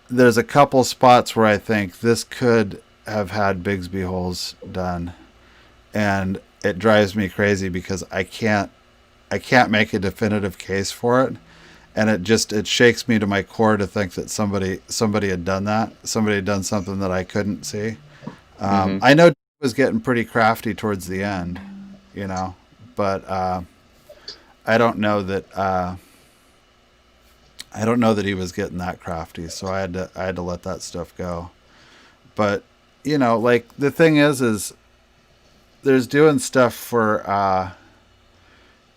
there's a couple spots where I think this could have had Bigsby holes done, and it drives me crazy because I can't make a definitive case for it, and it shakes me to my core to think that somebody had done that. Somebody had done something that I couldn't see. I know it was getting pretty crafty towards the end, but I don't know that. I don't know that he was getting that crafty, so I had to let that stuff go. But like the thing is there's doing stuff for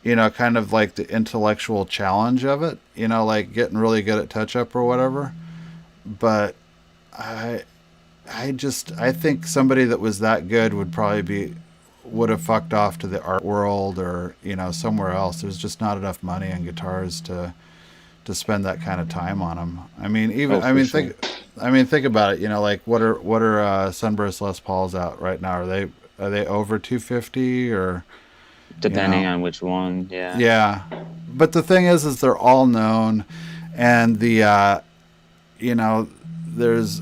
kind of like the intellectual challenge of it, like getting really good at touch up or whatever. But I think somebody that was that good would have fucked off to the art world or somewhere else. There's just not enough money on guitars to spend that kind of time on them. I mean, Oh, for sure. think about it. Like what are Sunburst Les Pauls out right now? Are they over 250 or Depending on which one, yeah. Yeah, but the thing is they're all known, and the there's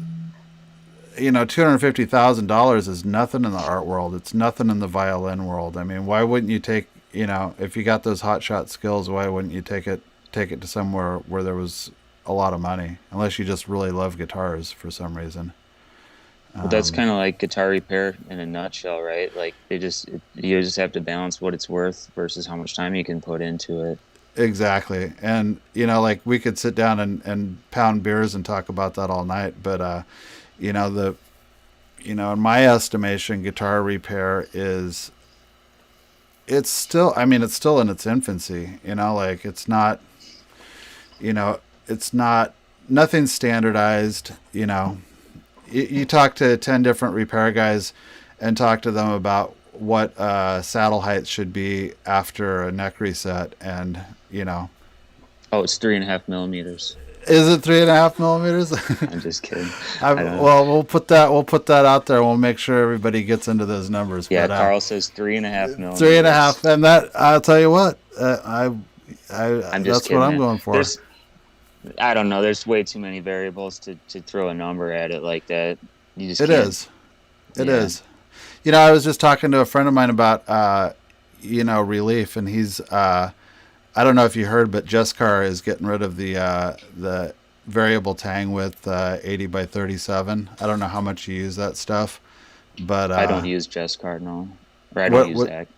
$250,000 is nothing in the art world. It's nothing in the violin world. I mean, why wouldn't you take, if you got those hotshot skills, why wouldn't you take it to somewhere where there was a lot of money? Unless you just really love guitars for some reason. But that's Um, kind of like guitar repair in a nutshell, right? Like you just have to balance what it's worth versus how much time you can put into it. exactly. And, like we could sit down and pound beers and talk about that all night. But, you know, the, in my estimation, guitar repair it's still in its infancy, like you know, it's not, nothing's standardized, you talk to 10 different repair guys and talk to them about what saddle height should be after a neck reset, and Oh, it's 3.5 millimeters. is it 3.5 millimeters? I'm just kidding. I don't know. Well, we'll put that out there. We'll make sure everybody gets into those numbers. Yeah, But Carl says three and a half three and a half, millimeters. and that, I'll tell you what, I'm just that's what kidding, I'm man. going for. I don't know. There's way too many variables to throw a number at it like that. You just It can't. is. It Yeah. is. I was just talking to a friend of mine about relief, and he's I don't know if you heard, but Jeskar is getting rid of the variable tang width 80 by 37. I don't know how much you use that stuff, but I don't use Jess Cardinal, or I don't what use what that.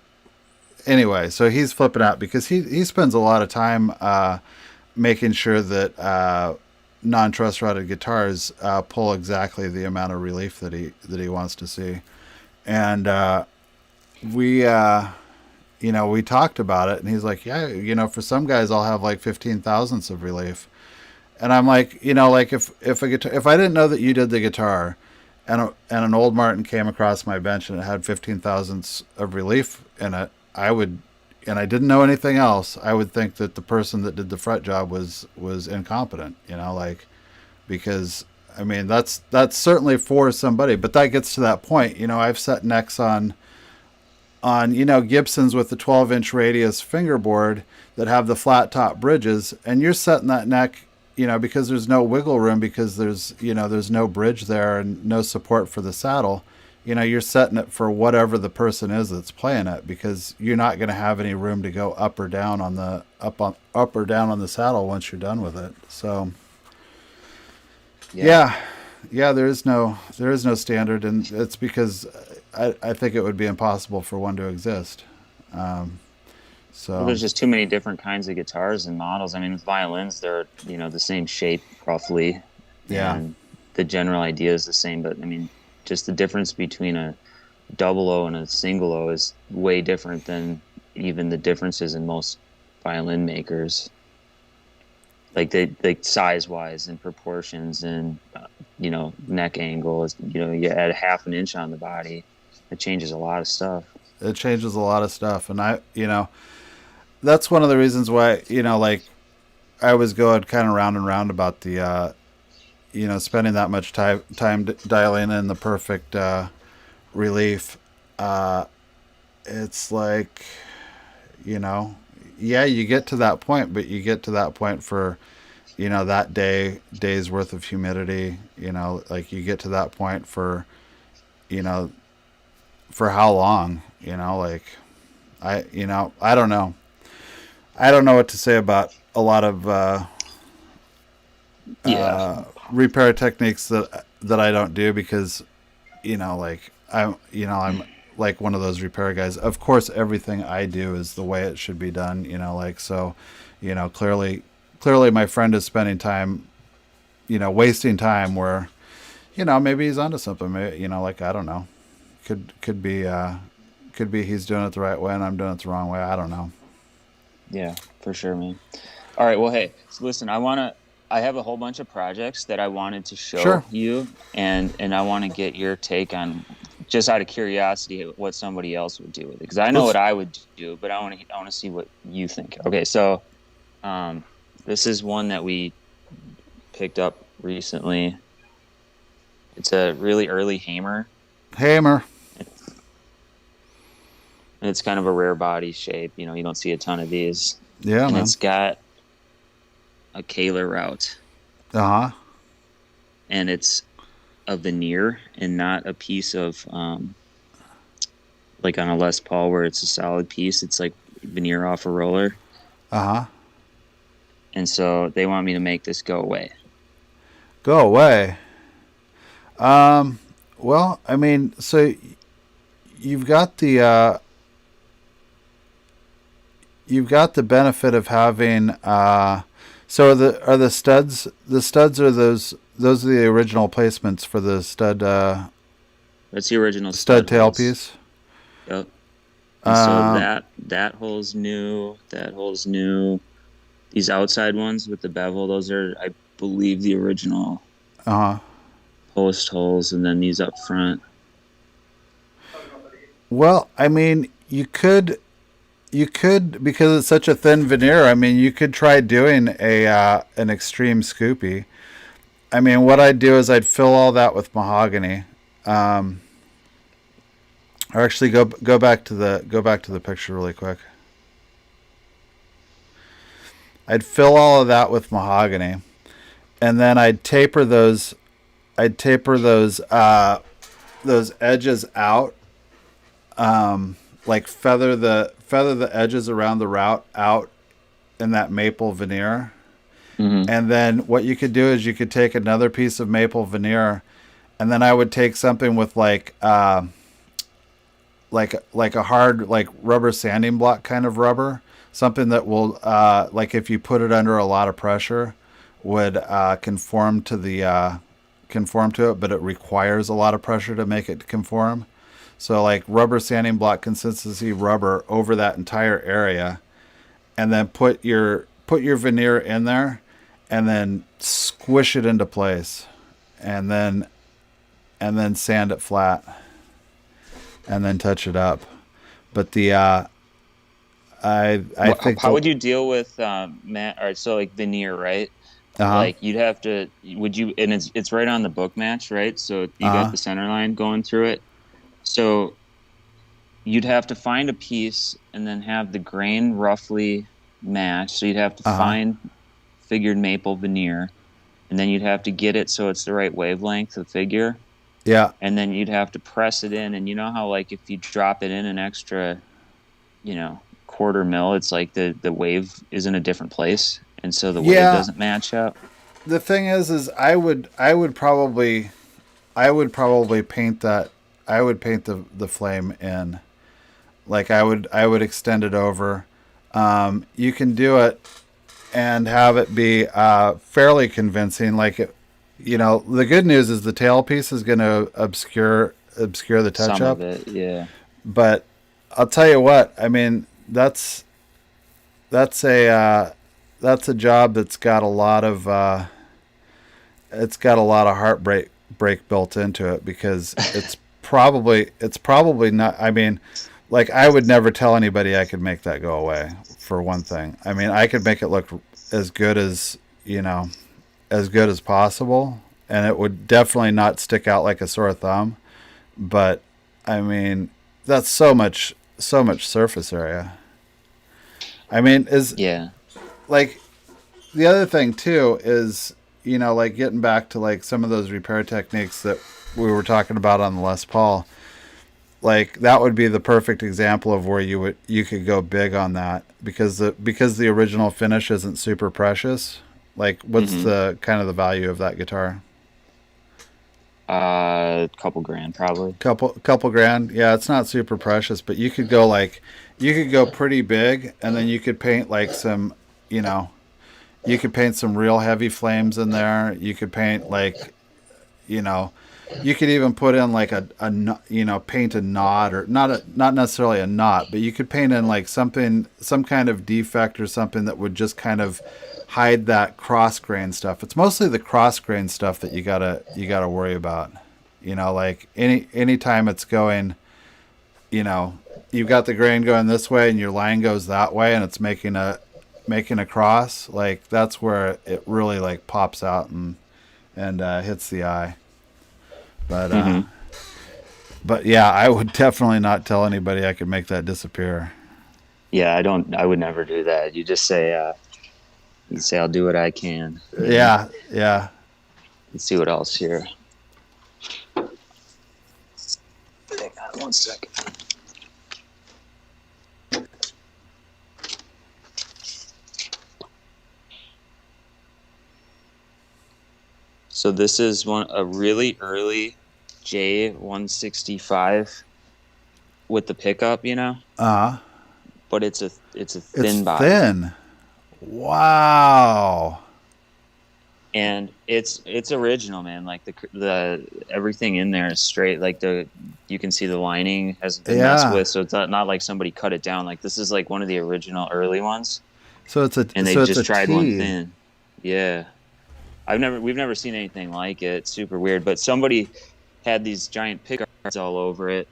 anyway, so he's flipping out because he spends a lot of time making sure that non-truss rotted guitars pull exactly the amount of relief that he wants to see, and we we talked about it, and he's like, yeah, for some guys I'll have like 15 thousandths of relief, and I'm like, like if a guitar, if I didn't know that you did the guitar, and an old Martin came across my bench and it had 15 thousandths of relief in it, I would, and I didn't know anything else, I would think that the person that did the fret job was incompetent, like, because I mean that's certainly for somebody, but that gets to that point. I've set necks on Gibsons with the 12-inch radius fingerboard that have the flat top bridges, and you're setting that neck, because there's no wiggle room, because there's no bridge there and no support for the saddle. You're setting it for whatever the person is that's playing it, because you're not going to have any room to go up or down on the saddle once you're done with it. So Yeah. yeah, there is no standard, and it's because I think it would be impossible for one to exist. Um, Well, so there's just too many different kinds of guitars and models. I mean, with violins, they're, the same shape roughly, yeah, and the general idea is the same. But I mean, just the difference between a double O and a single O is way different than even the differences in most violin makers. Like like size wise and proportions and neck angle is, you add half an inch on the body, it changes a lot of stuff. it changes a lot of stuff, and that's one of the reasons why like I was going kind of round and round about the spending that much time dialing in the perfect relief. Uh, it's like, yeah, you get to that point, but you get to that point for that day's worth of humidity. Like you get to that point for you know for how long. Like I don't know. I don't know what to say about a lot of Yeah. repair techniques that I don't do, because like I'm like one of those repair guys. Of course, everything I do is the way it should be done. Like, so, clearly my friend is spending time, wasting time where, maybe he's onto something. Maybe, like, I don't know, could be he's doing it the right way and I'm doing it the wrong way. I don't know. Yeah, for sure, man. All right, well, hey, so listen, I have a whole bunch of projects that I wanted to Sure. show you, and I want to get your take on, just out of curiosity, what somebody else would do with it, because I know Let's. what I would do, but I want to see what you think. Okay, so this is one that we picked up recently. It's a really early Hamer, Hammer. and it's kind of a rare body shape. You don't see a ton of these, Yeah, and man. it's got a Kaler route, Uh huh. and it's a veneer and not a piece of like on a Les Paul where it's a solid piece. It's like veneer off a roller. Uh-huh. And so they want me to make this go away. Go away. Well, I mean, so you've got the benefit of having so are the studs are those are the original placements for the stud That's the original stud tailpiece. tailpiece. Yep. And so that hole's new. That hole's new. These outside ones with the bevel, those are, I believe, the original post holes, and then these up front. Well, I mean, you could because it's such a thin veneer. I mean, you could try doing an extreme scoopy. I mean, what I'd do is I'd fill all that with mahogany. Or actually, go back to the picture really quick. I'd fill all of that with mahogany, and then I'd taper those. I'd taper those edges out, like feather the edges around the route out in that maple veneer. Mm-hmm. And then what you could do is you could take another piece of maple veneer, and then I would take something with like a hard like rubber sanding block kind of rubber, something that will like if you put it under a lot of pressure would conform to it, but it requires a lot of pressure to make it conform. So like rubber sanding block consistency rubber over that entire area, and then put your veneer in there, and then squish it into place, and then sand it flat, and then touch it up. But the I think how would you deal with Matt? All right, so like veneer, right? Like you'd have to, would you? And it's right on the book match, right? So you got the center line going through it. So you'd have to find a piece and then have the grain roughly match. So you'd have to find figured maple veneer, and then you'd have to get it so it's the right wavelength of figure. Yeah. And then you'd have to press it in. And you know how like if you drop it in an extra, quarter mil, it's like the wave is in a different place. And so the wave doesn't match up. The thing is I would probably paint that. I would paint the flame in. Like I would extend it over. You can do it and have it be fairly convincing. Like it, the good news is the tailpiece is going to obscure the touch Some up. of it, yeah. But I'll tell you what. I mean, that's a job that's got a lot of heartbreak built into it, because it's probably not. I mean, like I would never tell anybody I could make that go away, for one thing. I mean, I could make it look as good as possible, and it would definitely not stick out like a sore thumb. But I mean, that's so much surface area. I mean, like the other thing too is, like getting back to like some of those repair techniques that we were talking about on the Les Paul. Like that would be the perfect example of where you could go big on that, because the original finish isn't super precious. Like what's the kind of the value of that guitar? Couple grand probably. Couple grand. Yeah, it's not super precious, but you could go pretty big, and then you could paint like some, you could paint some real heavy flames in there. You could paint like, you could even put in like paint a knot, or not necessarily a knot, but you could paint in like some kind of defect or something that would just kind of hide that cross grain stuff. It's mostly the cross grain stuff that you gotta worry about. Like any time it's going, you've got the grain going this way and your line goes that way, and it's making a cross. Like that's where it really like pops out and hits the eye. But but yeah, I would definitely not tell anybody I could make that disappear. Yeah, I would never do that. You just say I'll do what I can. Yeah. Let's see what else here. 1 second. So this is a really early J165 with the pickup, you know. But it's a thin body. It's thin. Wow. And it's original, man. Like the everything in there is straight. Like you can see the lining hasn't been messed with, so it's not like somebody cut it down. Like this is like one of the original early ones. So it's a and they so just it's a tried T. one thin. Yeah, we've never seen anything like it. It's super weird. But somebody had these giant pickups all over it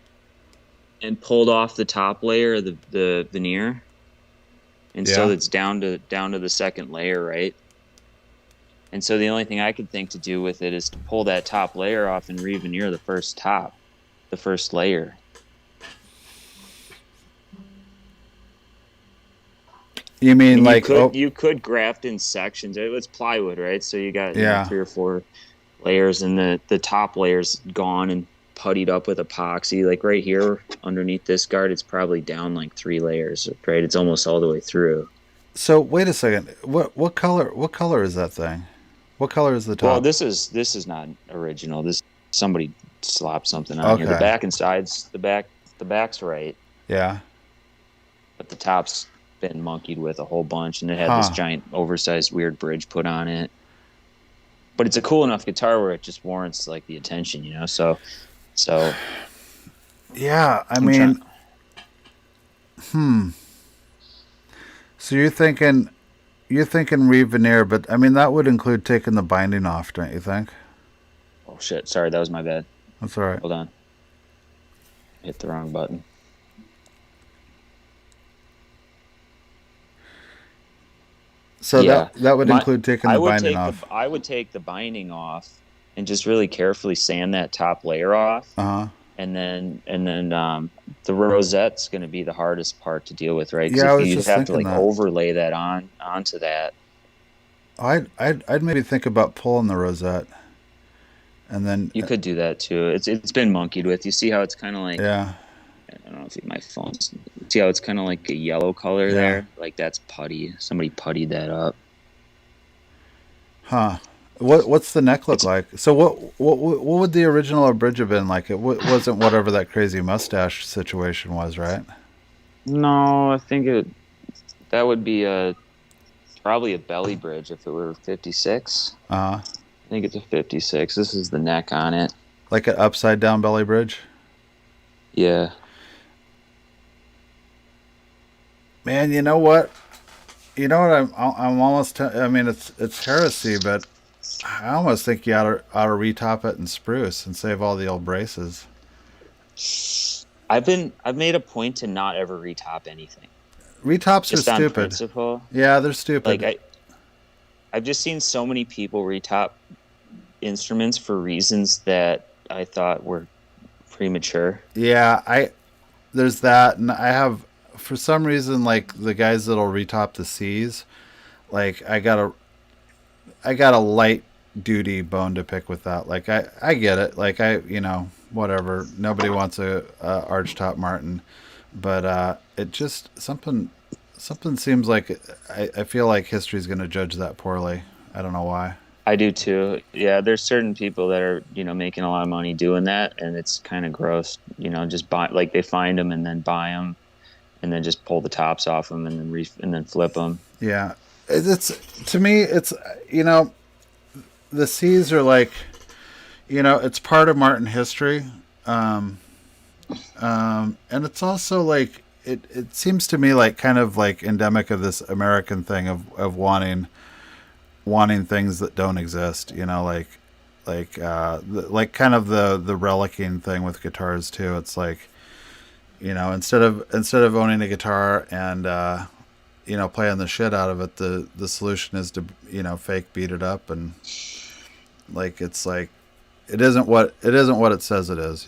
and pulled off the top layer of the veneer, and so it's down to the second layer, right? And so the only thing I could think to do with it is to pull that top layer off and re-veneer the first layer. You mean like you could graft in sections. It's plywood, right? So you got 3 or 4 layers, and the top layer's gone and puttied up with epoxy. Like right here underneath this guard, it's probably down like 3 layers, right? It's almost all the way through. So wait a second. What color is that thing? What color is the top? Well, this is not original. This somebody slopped something on here. The back and sides, the back's right. Yeah. But the top's been monkeyed with a whole bunch, and it had this giant oversized weird bridge put on it. But it's a cool enough guitar where it just warrants like the attention, you know. So yeah, I mean, So you're thinking re-veneer, but I mean that would include taking the binding off, don't you think? Oh shit! Sorry, that was my bad. That's all right. Hold on. Hit the wrong button. So that would include taking the binding off. I would take the binding off and just really carefully sand that top layer off. And then the rosette's going to be the hardest part to deal with, right? Because you have to like overlay that onto that. I'd maybe think about pulling the rosette, and then you could do that too. It's been monkeyed with. You see how it's kind of like I don't know if my phone's. See how it's kind of like a yellow color there? Like that's putty. Somebody puttied that up. Huh. What's the neck look like? So what would the original bridge have been like? It wasn't whatever that crazy mustache situation was, right? No, I think that would be probably a belly bridge if it were 56. I think it's a 56. This is the neck on it. Like an upside down belly bridge? Yeah. Man, you know what? I'm almost. I mean, it's heresy, but I almost think you ought to retop it in spruce and save all the old braces. I've made a point to not ever retop anything. Retops just are stupid. On principle. Yeah, they're stupid. Like I've just seen so many people retop instruments for reasons that I thought were premature. Yeah, there's that, and I have. For some reason, like the guys that'll retop the C's, like I got a light duty bone to pick with that. Like I get it. Like whatever. Nobody wants a arch top Martin, but it just something seems like I feel like history's going to judge that poorly. I don't know why. I do too. Yeah, there's certain people that are making a lot of money doing that, and it's kind of gross. Just buy, like they find them and then buy them. And then just pull the tops off them and then flip them. Yeah, it's to me. It's the C's are like, it's part of Martin history, and it's also like it seems to me like kind of like endemic of this American thing of wanting things that don't exist. Like kind of the relicking thing with guitars too. It's like. Instead of owning a guitar and playing the shit out of it, the solution is to fake beat it up, and like it's like it isn't what it says it is,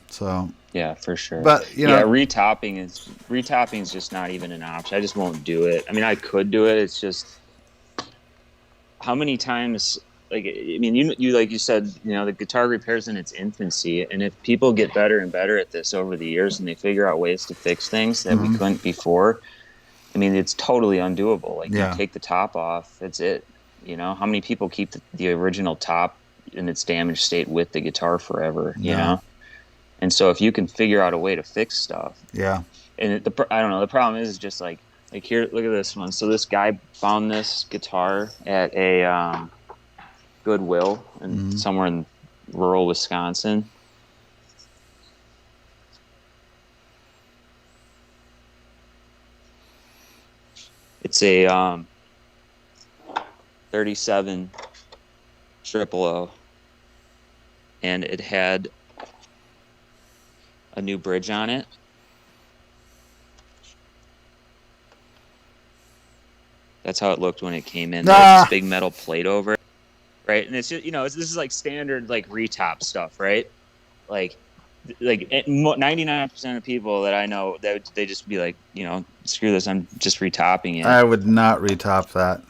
So yeah, for sure. But retopping is just not even an option. I just won't do it. I mean, I could do it. It's just how many times like, I mean, you like you said, the guitar repair is in its infancy, and if people get better and better at this over the years, and they figure out ways to fix things that we couldn't before, I mean, it's totally undoable. Like, you Yeah. take the top off, that's it. How many people keep the original top in its damaged state with the guitar forever? And so if you can figure out a way to fix stuff, Yeah. and I don't know, the problem is just like here, look at this one. So this guy found this guitar at a Goodwill somewhere in rural Wisconsin. It's a 37 ouple, and it had a new bridge on it. That's how it looked when it came in. There's this big metal plate over it, right? And it's just, this is like standard like retop stuff, right? Like 99% of people that I know, they just be like, screw this, I'm just retopping it. I would not retop that.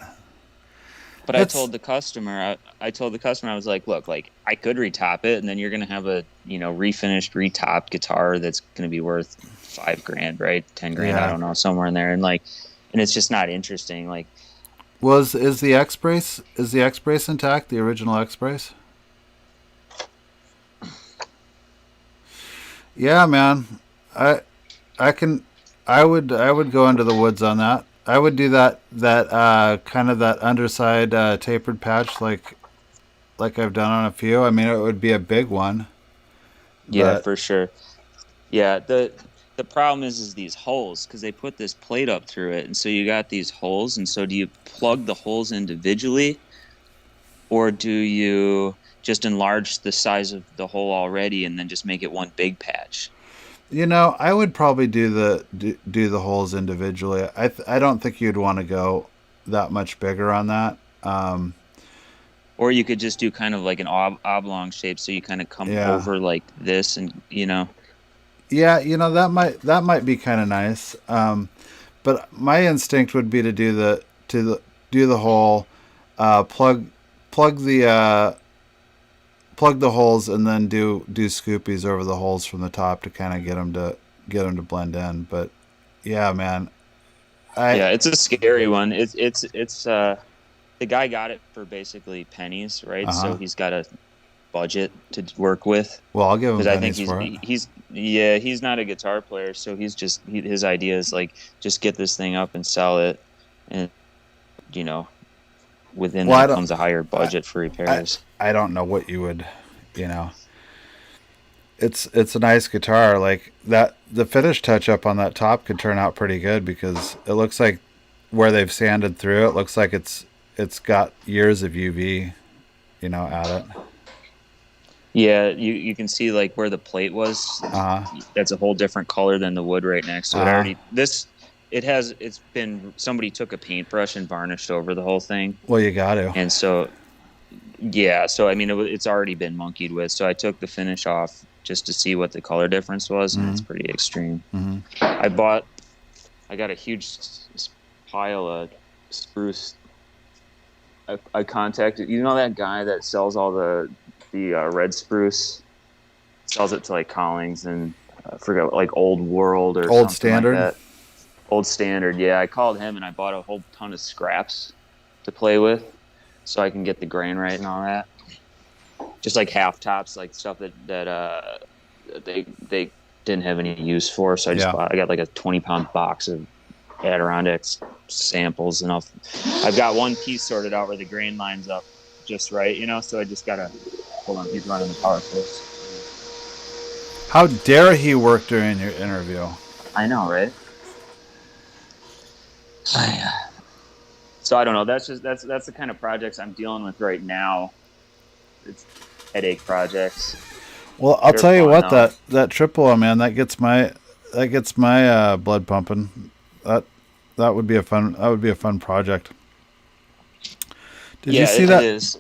But I told the customer, I was like, look, like, I could retop it, and then you're gonna have a refinished, retopped guitar that's gonna be worth $5,000, right? $10,000, I don't know, somewhere in there, and it's just not interesting. Like, is the X brace intact? The original X brace? Yeah, man. I would go into the woods on that. I would do that kind of that underside tapered patch like I've done on a few. I mean, it would be a big one. Yeah, for sure. Yeah, the problem is these holes, because they put this plate up through it, and so you got these holes. And so do you plug the holes individually, or do you just enlarge the size of the hole already and then just make it one big patch? I would probably do the holes individually. I don't think you'd want to go that much bigger on that. Or you could just do kind of like an oblong shape, so you kind of come over like this, and Yeah, that might be kind of nice. But my instinct would be to do the hole, plug the holes, and then do scoopies over the holes from the top to kind of get them to blend in. But yeah, man, it's a scary one. It's the guy got it for basically pennies, right? So he's got a budget to work with. Well, I'll give him pennies, because I think he's not a guitar player, so his idea is like, just get this thing up and sell it, and within that comes a higher budget for repairs. I don't know what you would, it's a nice guitar. Like that, the finish touch up on that top could turn out pretty good, because it looks like where they've sanded through it looks like it's got years of UV, at it. Yeah, you can see like where the plate was. That's a whole different color than the wood right next to it. Somebody took a paintbrush and varnished over the whole thing. Well, you got to. And so, I mean, it's already been monkeyed with. So I took the finish off just to see what the color difference was, and it's pretty extreme. I got a huge pile of spruce. I contacted, that guy that sells all the red spruce, sells it to like Collings and I forget, like Old World or Old something Standard. like that. Old Standard, yeah. I called him and I bought a whole ton of scraps to play with, so I can get the grain right and all that. Just like half tops, like stuff that they didn't have any use for. So I got like a 20-pound box of Adirondacks samples, and I've got one piece sorted out where the grain lines up just right, so I just gotta hold on. He's running the power source. How dare he work during your interview? I know, right? So I don't know. That's the kind of projects I'm dealing with right now. It's headache projects. Well, I'll tell you what, that ouple, man, that gets my blood pumping. That would be a fun project. Did you see that? It is.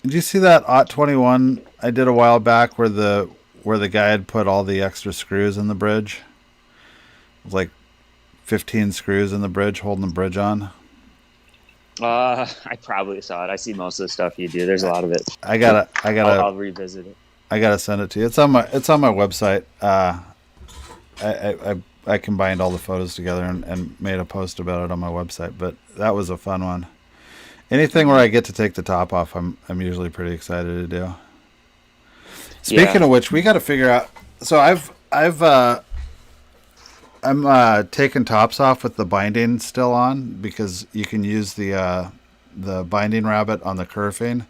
Did you see that OT21 I did a while back where the guy had put all the extra screws in the bridge? It was like 15 screws in the bridge holding the bridge on. I probably saw it. I see most of the stuff you do. There's a lot of it. I gotta, I gotta, I'll revisit it. I gotta send it to you. It's on my website. I combined all the photos together and made a post about it on my website. But that was a fun one. Anything where I get to take the top off, I'm usually pretty excited to do. Speaking Yeah. of which, we got to figure out. So I'm taking tops off with the binding still on because you can use the binding rabbit on the kerfing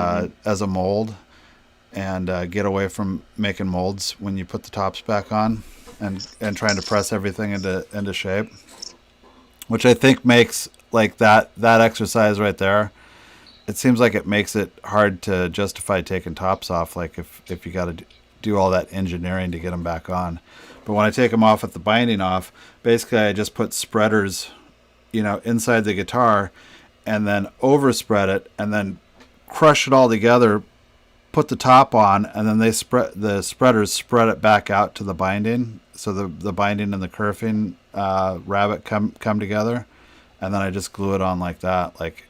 Hmm. as a mold and get away from making molds when you put the tops back on and trying to press everything into shape, which I think makes like that exercise right there. It seems like it makes it hard to justify taking tops off. Like if you got to do all that engineering to get them back on. But when I take them off with the binding off, basically I just put spreaders, inside the guitar, and then overspread it, and then crush it all together. Put the top on, and then the spreaders spread it back out to the binding, so the binding and the kerfing rabbit come together, and then I just glue it on like that. Like,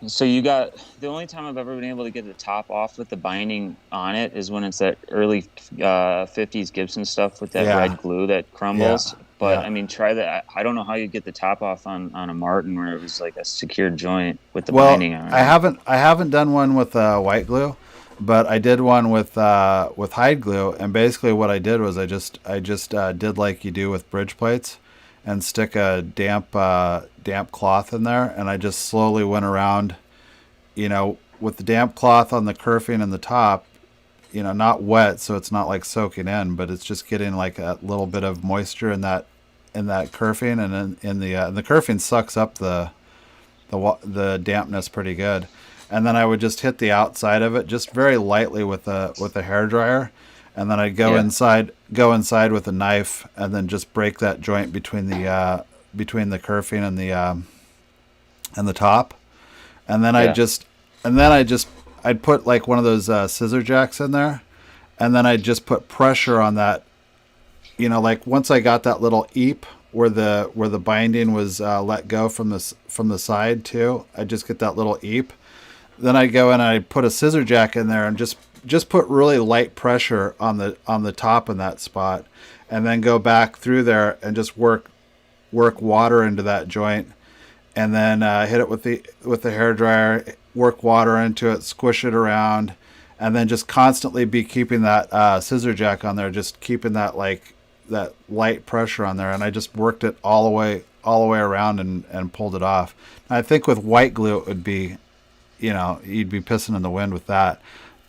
So you got the only time I've ever been able to get the top off with the binding on it is when it's that early 50s Gibson stuff with that yeah, red glue that yeah, crumbles. But yeah. I mean, try that. I don't know how you get the top off on a Martin where it was like a secured joint with the Well, binding on I it. haven't I haven't done one with white glue, but I did one with hide glue. And basically, what I did was I just did like you do with bridge plates, and stick a damp cloth in there, and I just slowly went around, with the damp cloth on the kerfing and the top, not wet, so it's not like soaking in, but it's just getting like a little bit of moisture in that kerfing, and in the kerfing sucks up the dampness pretty good. And then I would just hit the outside of it just very lightly with a hair dryer, and then I'd Yeah, go inside with a knife, and then just break that joint between the kerfing and the top, and then yeah, I'd put like one of those scissor jacks in there, and then I'd just put pressure on that. Like once I got that little eep where the binding was let go from the side too, I just get that little eep. Then I go and I put a scissor jack in there and just put really light pressure on the top in that spot, and then go back through there and just work water into that joint, and then hit it with the hair dryer, work water into it, squish it around, and then just constantly be keeping that scissor jack on there, just keeping that light pressure on there, and I just worked it all the way around and pulled it off. And I think with white glue it would be, you'd be pissing in the wind with that.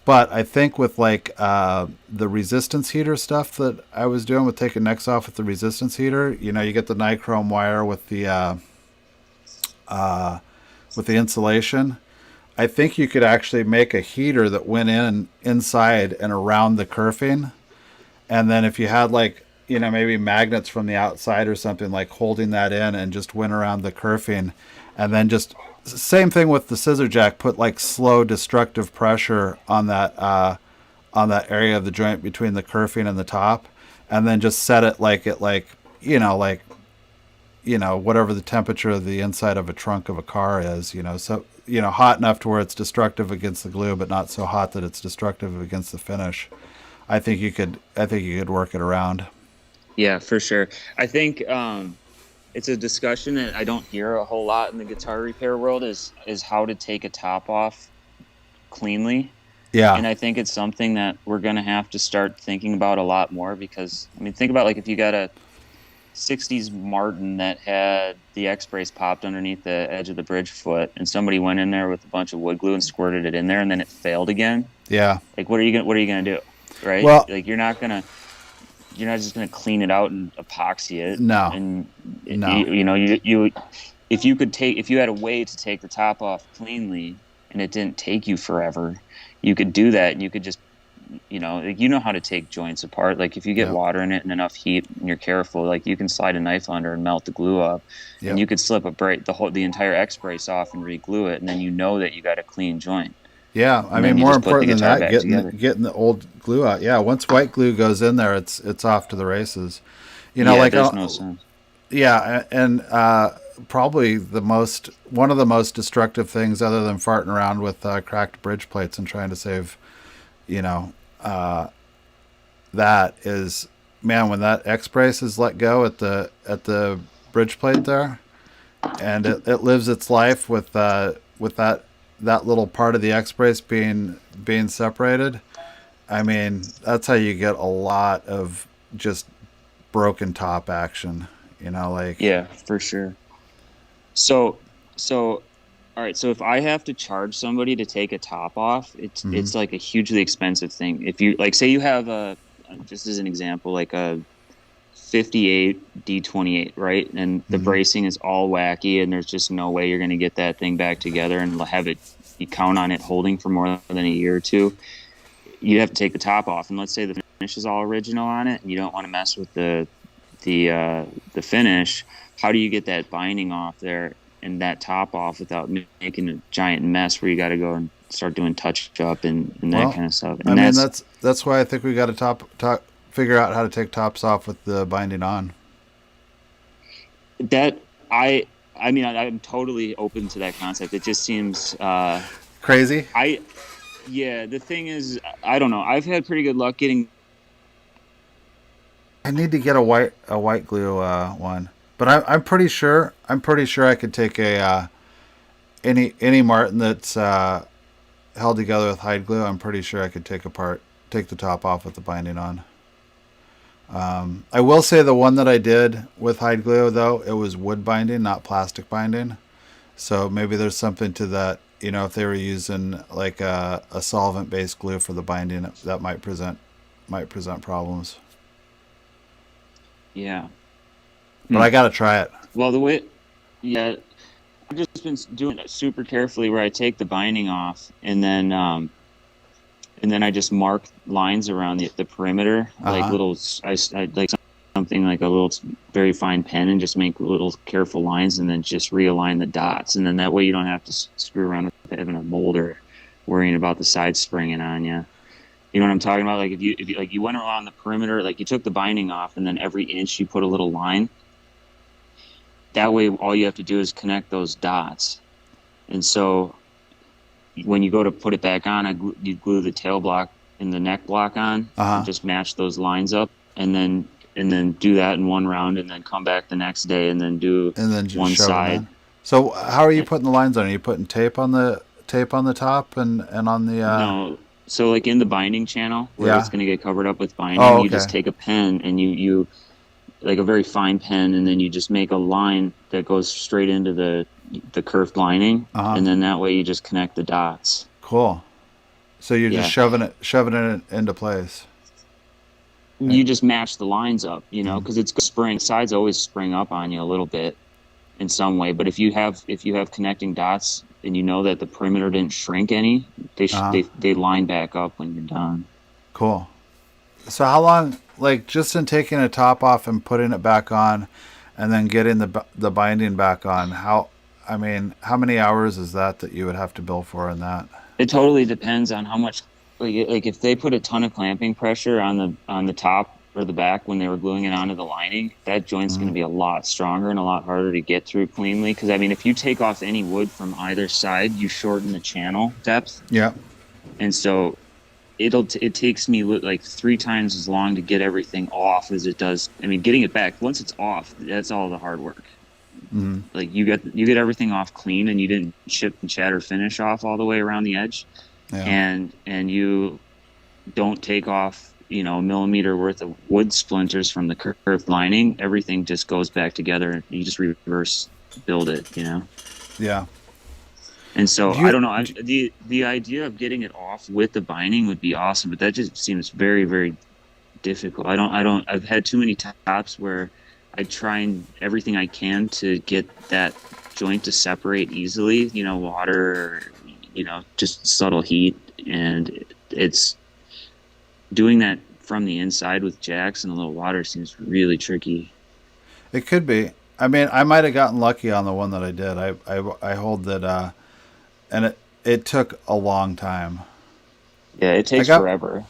But I think with like the resistance heater stuff that I was doing with taking necks off with the resistance heater, you get the nichrome wire with the insulation. I think you could actually make a heater that went inside and around the kerfing, and then if you had like maybe magnets from the outside or something, like holding that in, and just went around the kerfing, and then just same thing with the scissor jack, put like slow destructive pressure on that area of the joint between the kerfing and the top, and then just set it like whatever the temperature of the inside of a trunk of a car is, so hot enough to where it's destructive against the glue, but not so hot that it's destructive against the finish. I think you could work it around. yeah, for sure. I think it's a discussion that I don't hear a whole lot in the guitar repair world is how to take a top off cleanly. Yeah, And I think it's something that we're going to have to start thinking about a lot more because, I mean, think about like if you got a 60s Martin that had the X brace popped underneath the edge of the bridge foot and somebody went in there with a bunch of wood glue and squirted it in there and then it failed again. yeah. Like, what are you going to do? Right? Well, Like, you're not just going to clean it out and epoxy it. no, And, no. if you had a way to take the top off cleanly and it didn't take you forever, you could do that and you could just like how to take joints apart. Like if you get Yep, water in it and enough heat and you're careful, like you can slide a knife under and melt the glue up, and yep. you could slip the entire X brace off and re-glue it, and then that you got a clean joint, Yeah, I and mean, then you more just put the important than guitar that, back getting together. getting the old glue out. Yeah, once white glue goes in there, it's off to the races. Yeah, Like there's no sense. yeah, and probably one of the most destructive things, other than farting around with cracked bridge plates and trying to save, you know, uh, that is, man, when that X brace is let go at the bridge plate there, and it lives its life with that little part of the X brace being separated. I mean, that's how you get a lot of just broken top action. Like, Yeah, for sure. So, so, all right. So if I have to charge somebody to take a top off, mm-hmm, it's like a hugely expensive thing. If you like, say you have a, just as an example, like a 58 D28, right? And the mm-hmm. bracing is all wacky, and there's just no way you're going to get that thing back together and have it. You count on it holding for more than a year or two. You have to take the top off, and let's say the finish is all original on it, and you don't want to mess with the finish. How do you get that binding off there and that top off without making a giant mess where you got to go and start doing touch up and that Well, kind of stuff? I And mean, that's why I think we got to figure out how to take tops off with the binding on. that I mean I'm totally open to that concept. It just seems Crazy. I yeah, the thing is, I don't know. I've had pretty good luck getting. I need to get a white glue one, but I'm pretty sure I could take a any Martin that's held together with hide glue. I'm pretty sure I could take the top off with the binding on. I will say the one that I did with hide glue, though, it was wood binding, not plastic binding. So maybe there's something to that. If they were using like a solvent-based glue for the binding, that might present problems. Yeah. But Hmm. I gotta try it. Well, yeah, I've just been doing it super carefully where I take the binding off and then I just mark lines around the perimeter, Uh like huh. little, I like something like a little very fine pen and just make little careful lines and then just realign the dots. And then that way you don't have to screw around with having a mold or worrying about the side springing on you. You know what I'm talking about? Like if you like you went around the perimeter, like you took the binding off and then every inch you put a little line. That way all you have to do is connect those dots. And so when you go to put it back on, you glue the tail block and the neck block on, Uh and huh. just match those lines up, and then do that in one round, and then come back the next day and then do And then just one shove them side. in. So how are you putting the lines on? Are you putting tape on the top and on the No, so like in the binding channel where it's yeah? going to get covered up with Oh, binding, you okay. just take a pen and you like a very fine pen, and then you just make a line that goes straight into the curved lining, Uh huh. and then that way you just connect the dots. Cool. So you're just Yeah. shoving it into place. You just match the lines up, Mm-hmm. because it's spring. Sides always spring up on you a little bit in some way. But if you have connecting dots and you know that the perimeter didn't shrink any, they Uh sh- huh. they line back up when you're done. Cool. So how long, like just in taking a top off and putting it back on, and then getting the binding back on? I mean, how many hours is that you would have to bill for in that? It totally depends on how much, like if they put a ton of clamping pressure on the top or the back when they were gluing it onto the lining, that joint's going Mm-hmm. to be a lot stronger and a lot harder to get through cleanly. Because I mean, if you take off any wood from either side, you shorten the channel depth, Yeah. and so it takes me like three times as long to get everything off as it does. I mean, getting it back once it's off, that's all the hard work. Mm-hmm. Like you get everything off clean, and you didn't chip and chatter finish off all the way around the edge, Yeah. and you don't take off a millimeter worth of wood splinters from the curved lining. Everything just goes back together. You just reverse build it. Yeah. And so Do I you? don't know. Do, The idea of getting it off with the binding would be awesome, but that just seems very, very difficult. I don't. I've had too many tops where I try and everything I can to get that joint to separate easily. Water, just subtle heat, and it's doing that from the inside with jacks and a little water seems really tricky. it could be. I mean, I might have gotten lucky on the one that I did. I hold that, and it took a long time. Yeah, it I takes got forever.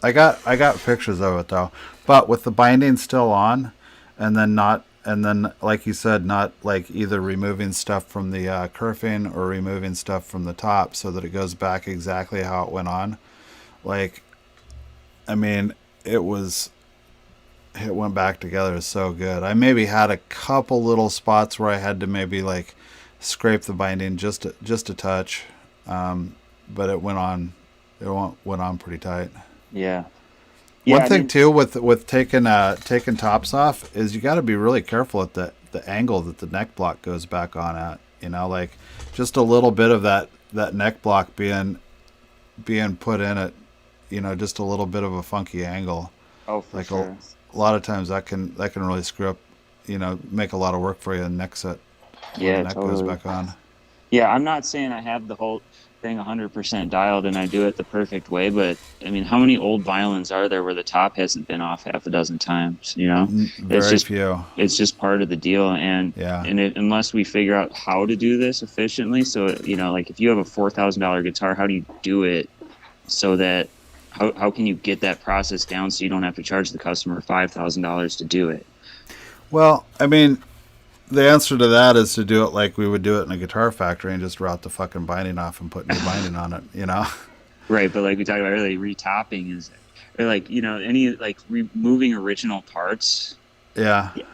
I got pictures of it though, but with the binding still on, and then not and then like you said, not like either removing stuff from the kerfing or removing stuff from the top so that it goes back exactly how it went on. Like, I mean, it was it went back together so good. I maybe had a couple little spots where I had to maybe like scrape the binding just a touch, but it went on. Went on pretty tight. Yeah. One Yeah. I thing mean, too with taking tops off is you got to be really careful at the angle that the neck block goes back on at. You know, like just a little bit of that neck block being put in at, you know, just a little bit of a funky angle. oh, for Like sure. a lot of times that can really screw up, you know, make a lot of work for you in neck set when the Yeah, neck goes totally. back on. Yeah, I'm not saying I have the whole thing 100% dialed and I do it the perfect way, but I mean, how many old violins are there where the top hasn't been off half a dozen times, you know? It's Very just few. it's just part of the deal, and Yeah. unless we figure out how to do this efficiently, so you know, like if you have a $4,000 guitar, how do you do it so that how can you get that process down so you don't have to charge the customer $5,000 to do it? Well, I mean, the answer to that is to do it like we would do it in a guitar factory and just route the fucking binding off and put new binding on it, you know? Right, but like we talked about earlier, retopping is, or like, you know, any like removing original parts. Yeah. Yeah,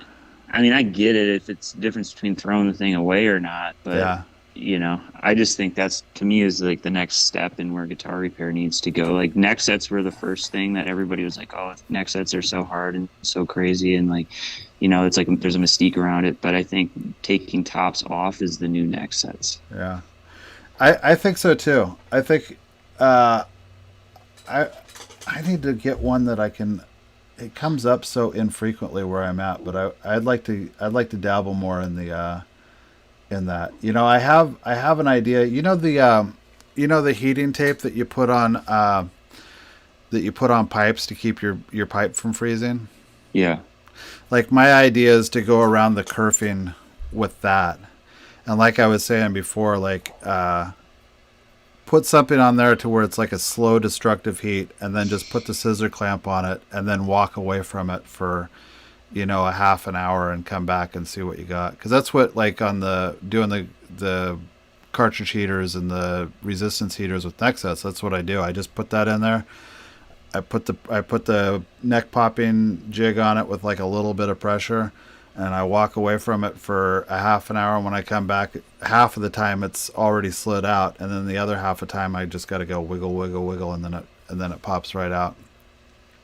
I mean, I get it if it's the difference between throwing the thing away or not, but Yeah. you know, I just think that's to me is like the next step in where guitar repair needs to go. Like neck sets were the first thing that everybody was like, "Oh, neck sets are so hard and so crazy," and like, you know, it's like there's a mystique around it. But I think taking tops off is the new neck sets. Yeah. I think so too. I think uh, I I need to get one that I can. It comes up so infrequently where I'm at, but I'd like to dabble more in that. You know, I have an idea. You know the heating tape that you put on pipes to keep your pipe from freezing. Yeah, Like my idea is to go around the kerfing with that, and like I was saying before, like put something on there to where it's like a slow destructive heat, and then just put the scissor clamp on it, and then walk away from it for, you know, a half an hour and come back and see what you got. Because that's what, like on the doing the cartridge heaters and the resistance heaters with neck sets, that's what I do. I just put that in there. I put the neck popping jig on it with like a little bit of pressure, and I walk away from it for a half an hour. And when I come back, half of the time it's already slid out, and then the other half of the time I just got to go wiggle, wiggle, wiggle, and then it pops right out.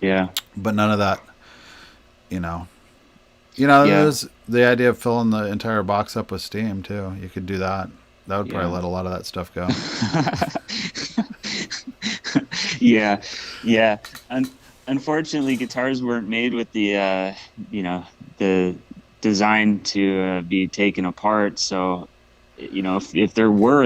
yeah, But none of that, you know. You know, yeah, there's the idea of filling the entire box up with steam too. You could do that. That would probably yeah. let a lot of that stuff go. Yeah, yeah. Un Unfortunately, guitars weren't made with the you know, the design to be taken apart. So, you know, if there were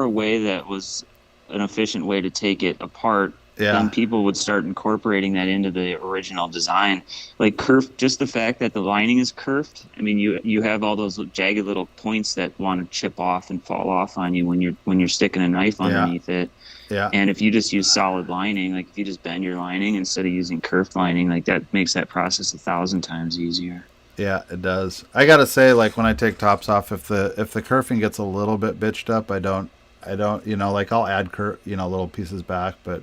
a way that was an efficient way to take it apart, then Yeah, people would start incorporating that into the original design. Like curved, just the fact that the lining is curved. I mean, you have all those jagged little points that want to chip off and fall off on you when you're sticking a knife yeah, underneath it. yeah, And if you just use solid lining, like if you just bend your lining instead of using curved lining, like that makes that process 1,000 times easier. yeah. It does. I gotta say, like when I take tops off, if the kerfing gets a little bit bitched up, I don't, you know, like I'll add little pieces back, but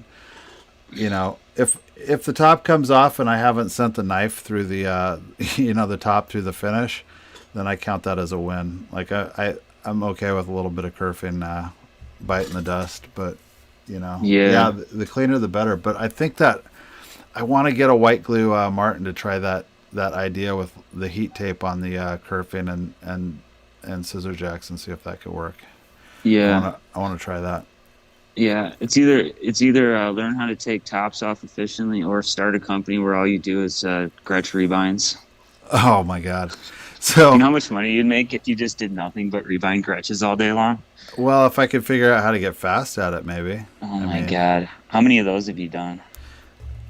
you know, if the top comes off and I haven't sent the knife through the the top through the finish, then I count that as a win. Like I'm okay with a little bit of kerfing biting the dust, but you know, yeah, Yeah, the cleaner the better. But I think that I want to get a white glue Martin to try that idea with the heat tape on the kerfing and scissor jacks and see if that could work. yeah, I want to try that. yeah. It's either learn how to take tops off efficiently or start a company where all you do is Gretsch rebinds. Oh my god. Do you So know how much money you'd make if you just did nothing but rebind Gretches all day long? well, if I could figure out how to get fast at it, maybe. Oh I my mean, God. How many of those have you done?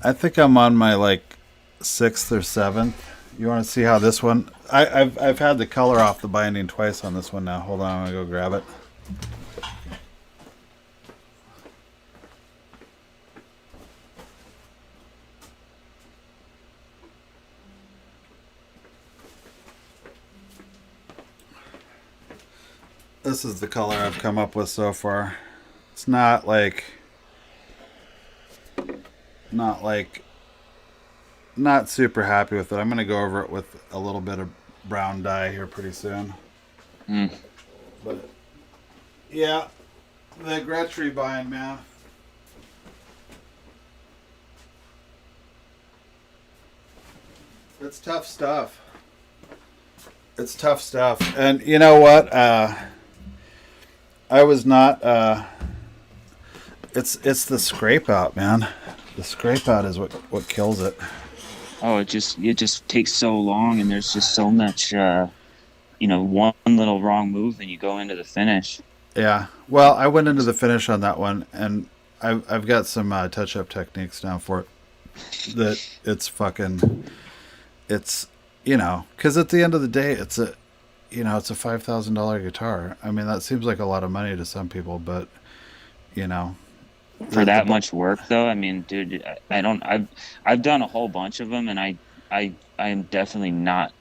I think I'm on my like sixth or seventh. You want to see how this one? I've had the color off the binding twice on this one now. Hold on, I'm gonna go grab it. This is the color I've come up with so far. It's not not super happy with it. I'm gonna go over it with a little bit of brown dye here pretty soon. Mm. But yeah, the Gretsch rebind, man. It's tough stuff. It's tough stuff. And you know what? I was not. It's the scrape out, man. The scrape out is what kills it. Oh, it just takes so long, and there's just so much. One little wrong move, and you go into the finish. Yeah. Well, I went into the finish on that one, and I've got some touch up techniques now for it. That it's because at the end of the day, it's a $5,000 guitar. I mean, that seems like a lot of money to some people, but you know, For that much work, though, I mean, dude, I don't. I've done a whole bunch of them, and I am definitely not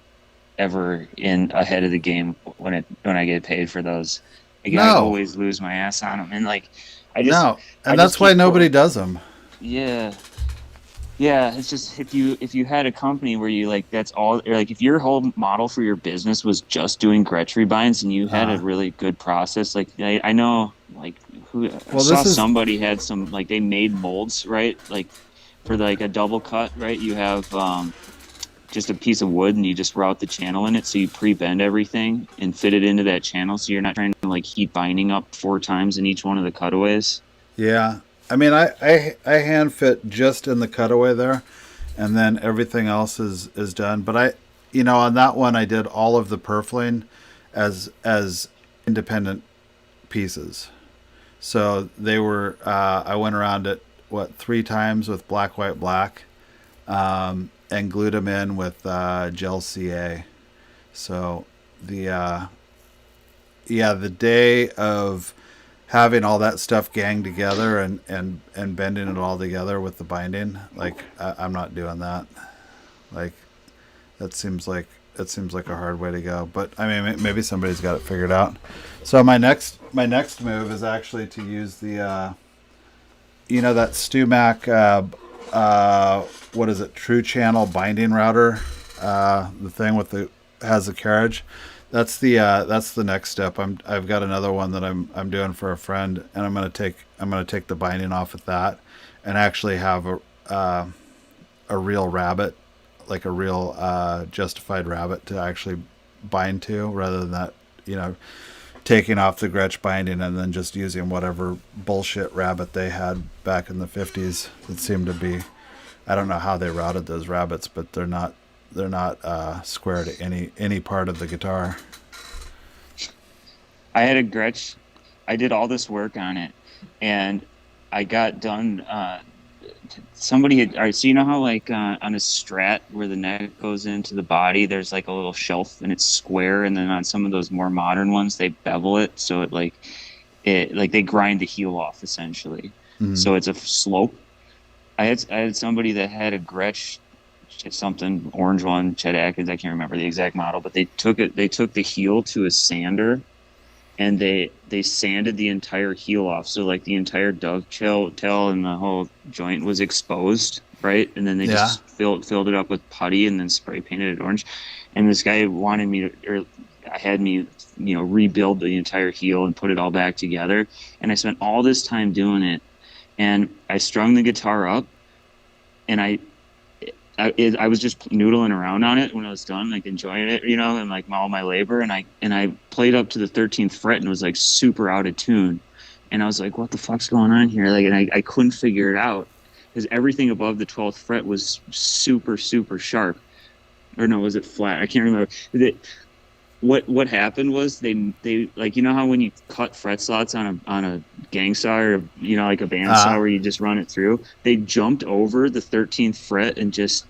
ever in ahead of the game when I get paid for those. Like, I no, always lose my ass on them, and like no, I and just that's why keep nobody going. does them. Yeah, yeah. It's just if you had a company where you like that's all, or like if your whole model for your business was just doing Gretsch rebinds and you had a Uh, really good process, like I know like who I well, saw this is somebody had some like they made molds, right, like for like a double cut, right, you have just a piece of wood and you just route the channel in it, so you pre-bend everything and fit it into that channel, so you're not trying to like keep binding up 4 times in each one of the cutaways. yeah. I mean, I hand fit just in the cutaway there, and then everything else is done. But on that one, I did all of the purfling as independent pieces. So they were. I went around it 3 times with black, white, black, and glued them in with gel CA. So the the day of having all that stuff gang together and bending it all together with the binding, like I'm not doing that. Like that seems like a hard way to go. But I mean, maybe somebody's got it figured out. So my next move is actually to use the that StuMac what is it, True Channel binding router, the thing with the has the carriage. That's the next step. I've got another one that I'm doing for a friend, and I'm gonna take the binding off of that, and actually have a real rabbit, like a real justified rabbit to actually bind to, rather than that taking off the Gretsch binding and then just using whatever bullshit rabbit they had back in the 50s. It seemed to be, I don't know how they routed those rabbits, but they're not square to any part of the guitar. I had a Gretsch. I did all this work on it, and I got done. Somebody had. All right, so you know how like on a Strat where the neck goes into the body, there's like a little shelf and it's square, and then on some of those more modern ones, they bevel it so it like they grind the heel off essentially, Mm. so it's a slope. I had somebody that had a Gretsch something orange one, Chet Atkins. I can't remember the exact model, but they took it. They took the heel to a sander and they sanded the entire heel off, so like the entire dovetail tail and the whole joint was exposed, right, and then they Yeah. just filled it up with putty and then spray painted it orange. And this guy wanted me to, or I had me rebuild the entire heel and put it all back together, and I spent all this time doing it, and I strung the guitar up, and I was just noodling around on it when I was done, like enjoying it, and like all my labor. And I played up to the 13th fret and was like super out of tune. And I was like, what the fuck's going on here? Like, and I couldn't figure it out because everything above the 12th fret was super, super sharp. Or no, was it flat? I can't remember. What happened was they like, how when you cut fret slots on a gang saw, or like a band saw Uh, where you just run it through, they jumped over the 13th fret and just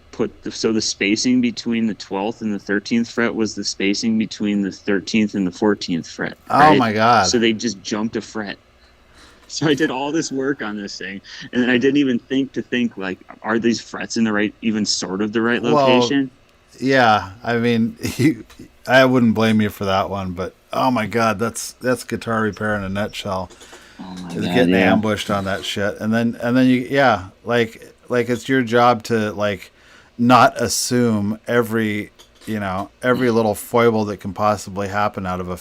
so the spacing between the 12th and the 13th fret was the spacing between the 13th and the 14th fret, oh right? my god. So they just jumped a fret. So I did all this work on this thing, and then I didn't even think like, are these frets in the right, even sort of the right Well, location? yeah. I mean, I wouldn't blame you for that one, but Oh my god, that's guitar repair in a nutshell. Oh my Is god, getting yeah. ambushed on that shit, and then you, yeah, like it's your job to like not assume every, every little foible that can possibly happen out of a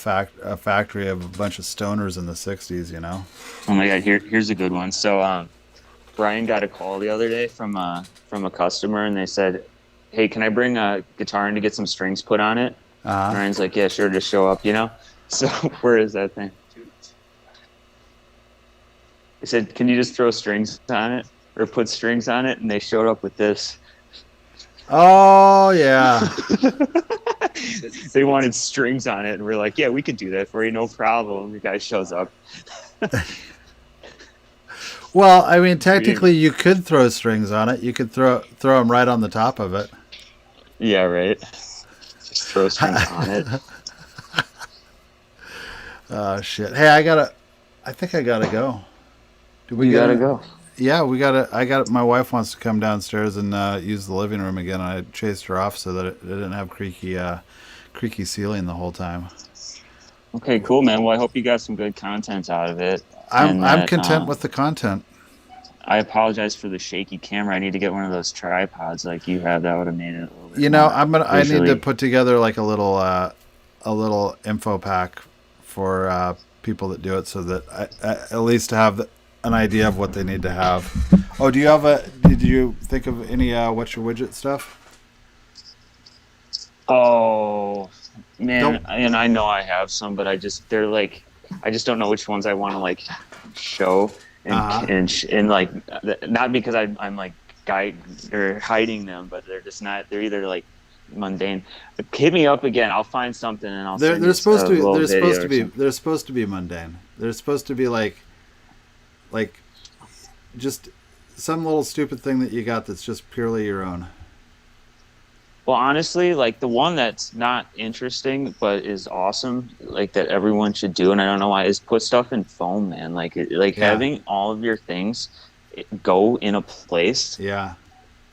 factory of a bunch of stoners in the '60s. Oh my god, here's a good one. So Brian got a call the other day from a customer, and they said, "Hey, can I bring a guitar in to get some strings put on it?" Uh huh. Ryan's like, "Yeah, sure, just show up." So where is that thing? They said, "Can you just throw strings on it or put strings on it?" And they showed up with this. Oh yeah. They wanted strings on it, and we're like, "Yeah, we could do that for you, no problem." The guy shows up. Well, I mean, technically, you could throw strings on it. You could throw them right on the top of it. Yeah, right. Just throw strings on it. Oh shit! Hey, I think I gotta go. Did we You get gotta it? go. Yeah, we gotta. I got. My wife wants to come downstairs and use the living room again. I chased her off so that it didn't have creaky ceiling the whole time. Okay, cool, man. Well, I hope you got some good content out of it, I'm and I'm that content with the content. I apologize for the shaky camera. I need to get one of those tripods like you have. That would have made it a little bit more I need to visually. put together like a little info pack for people that do it, so that I at least have an idea of what they need to have. Oh, did you think of any what's your widget stuff? Oh man, Don't. and I know I have some, but they're like I just don't know which ones I want to like show Uh and like not because I'm like guide or hiding them, but they're just not. They're either like mundane. Hit me up again. I'll find something and I'll they're send they're you supposed a to be little they're supposed video to or be something. they're supposed to be mundane. They're supposed to be like just some little stupid thing that you got that's just purely your own. Well, honestly, like the one that's not interesting but is awesome, like that everyone should do, and I don't know why, is put stuff in foam, man. Like Yeah, having all of your things go in a place. yeah,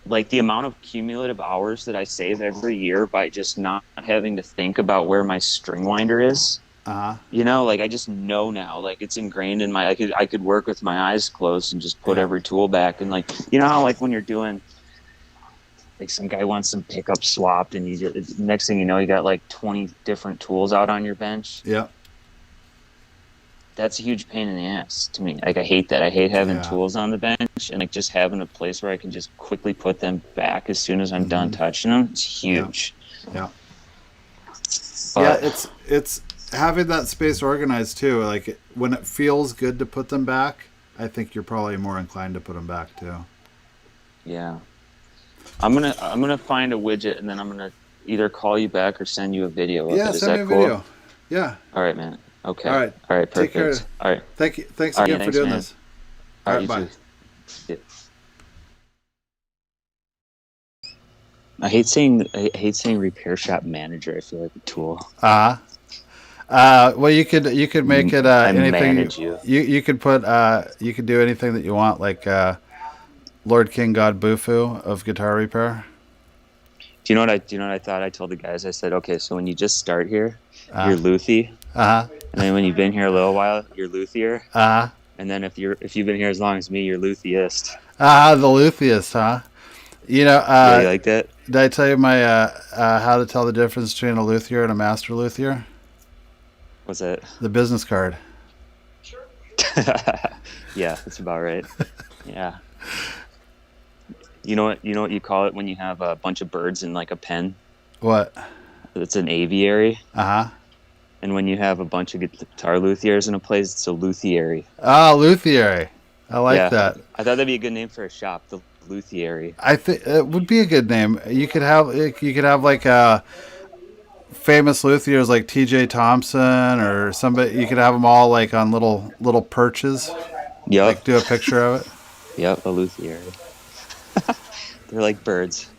Like the amount of cumulative hours that I save every year by just not having to think about where my string winder is. uh huh, Like I just know now. Like it's ingrained in my. I could work with my eyes closed and just put yeah, every tool back, and like how like when you're doing like some guy wants some pickup swapped and next thing you know you got like 20 different tools out on your bench. yeah, That's a huge pain in the ass to me. Like I hate that. I hate having yeah. tools on the bench and like just having a place where I can just quickly put them back as soon as I'm done Hmm. touching them. It's Yeah, huge. yeah, yeah. But It's having that space organized too. Like when it feels good to put them back, I think you're probably more inclined to put them back too. yeah, I'm gonna find a widget and then I'm gonna either call you back or send you a video of Yeah, it. Is send me that a cool? video. Yeah. All right, man. All Okay. right. All right. Take care. Perfect. All right. Thank you. Thanks All right. again for Thanks, doing man. this. All All right. right. You Bye. too. Yeah. I hate saying repair shop manager. I feel like a tool. Uh huh. Well, you could make it I anything. manage you. You could put you could do anything that you want, like Lord King God Bufu of guitar repair. Do you know what I thought? I told the guys. I said, okay, so when you just start here, Uh you're Luthy, huh. and then when you've been here a little while, you're Luthier, Uh huh. and then if you've been here as long as me, you're Luthiest. The Luthiest, huh? You know, Yeah, you like that? did I tell you my how to tell the difference between a luthier and a master luthier? What's that? The business card. Yeah, that's about right. Yeah. You know what you call it when you have a bunch of birds in like a pen? What? It's an aviary. Uh huh. And when you have a bunch of guitar luthiers in a place, it's a luthieri. Ah, luthier. I like Yeah. that. I thought that'd be a good name for a shop, the luthieri. I think it would be a good name. You could have like famous luthiers like T.J. Thompson or somebody. You could have them all like on little perches. Yep. Like do a picture of it. Yep, a luthieri. They're like birds.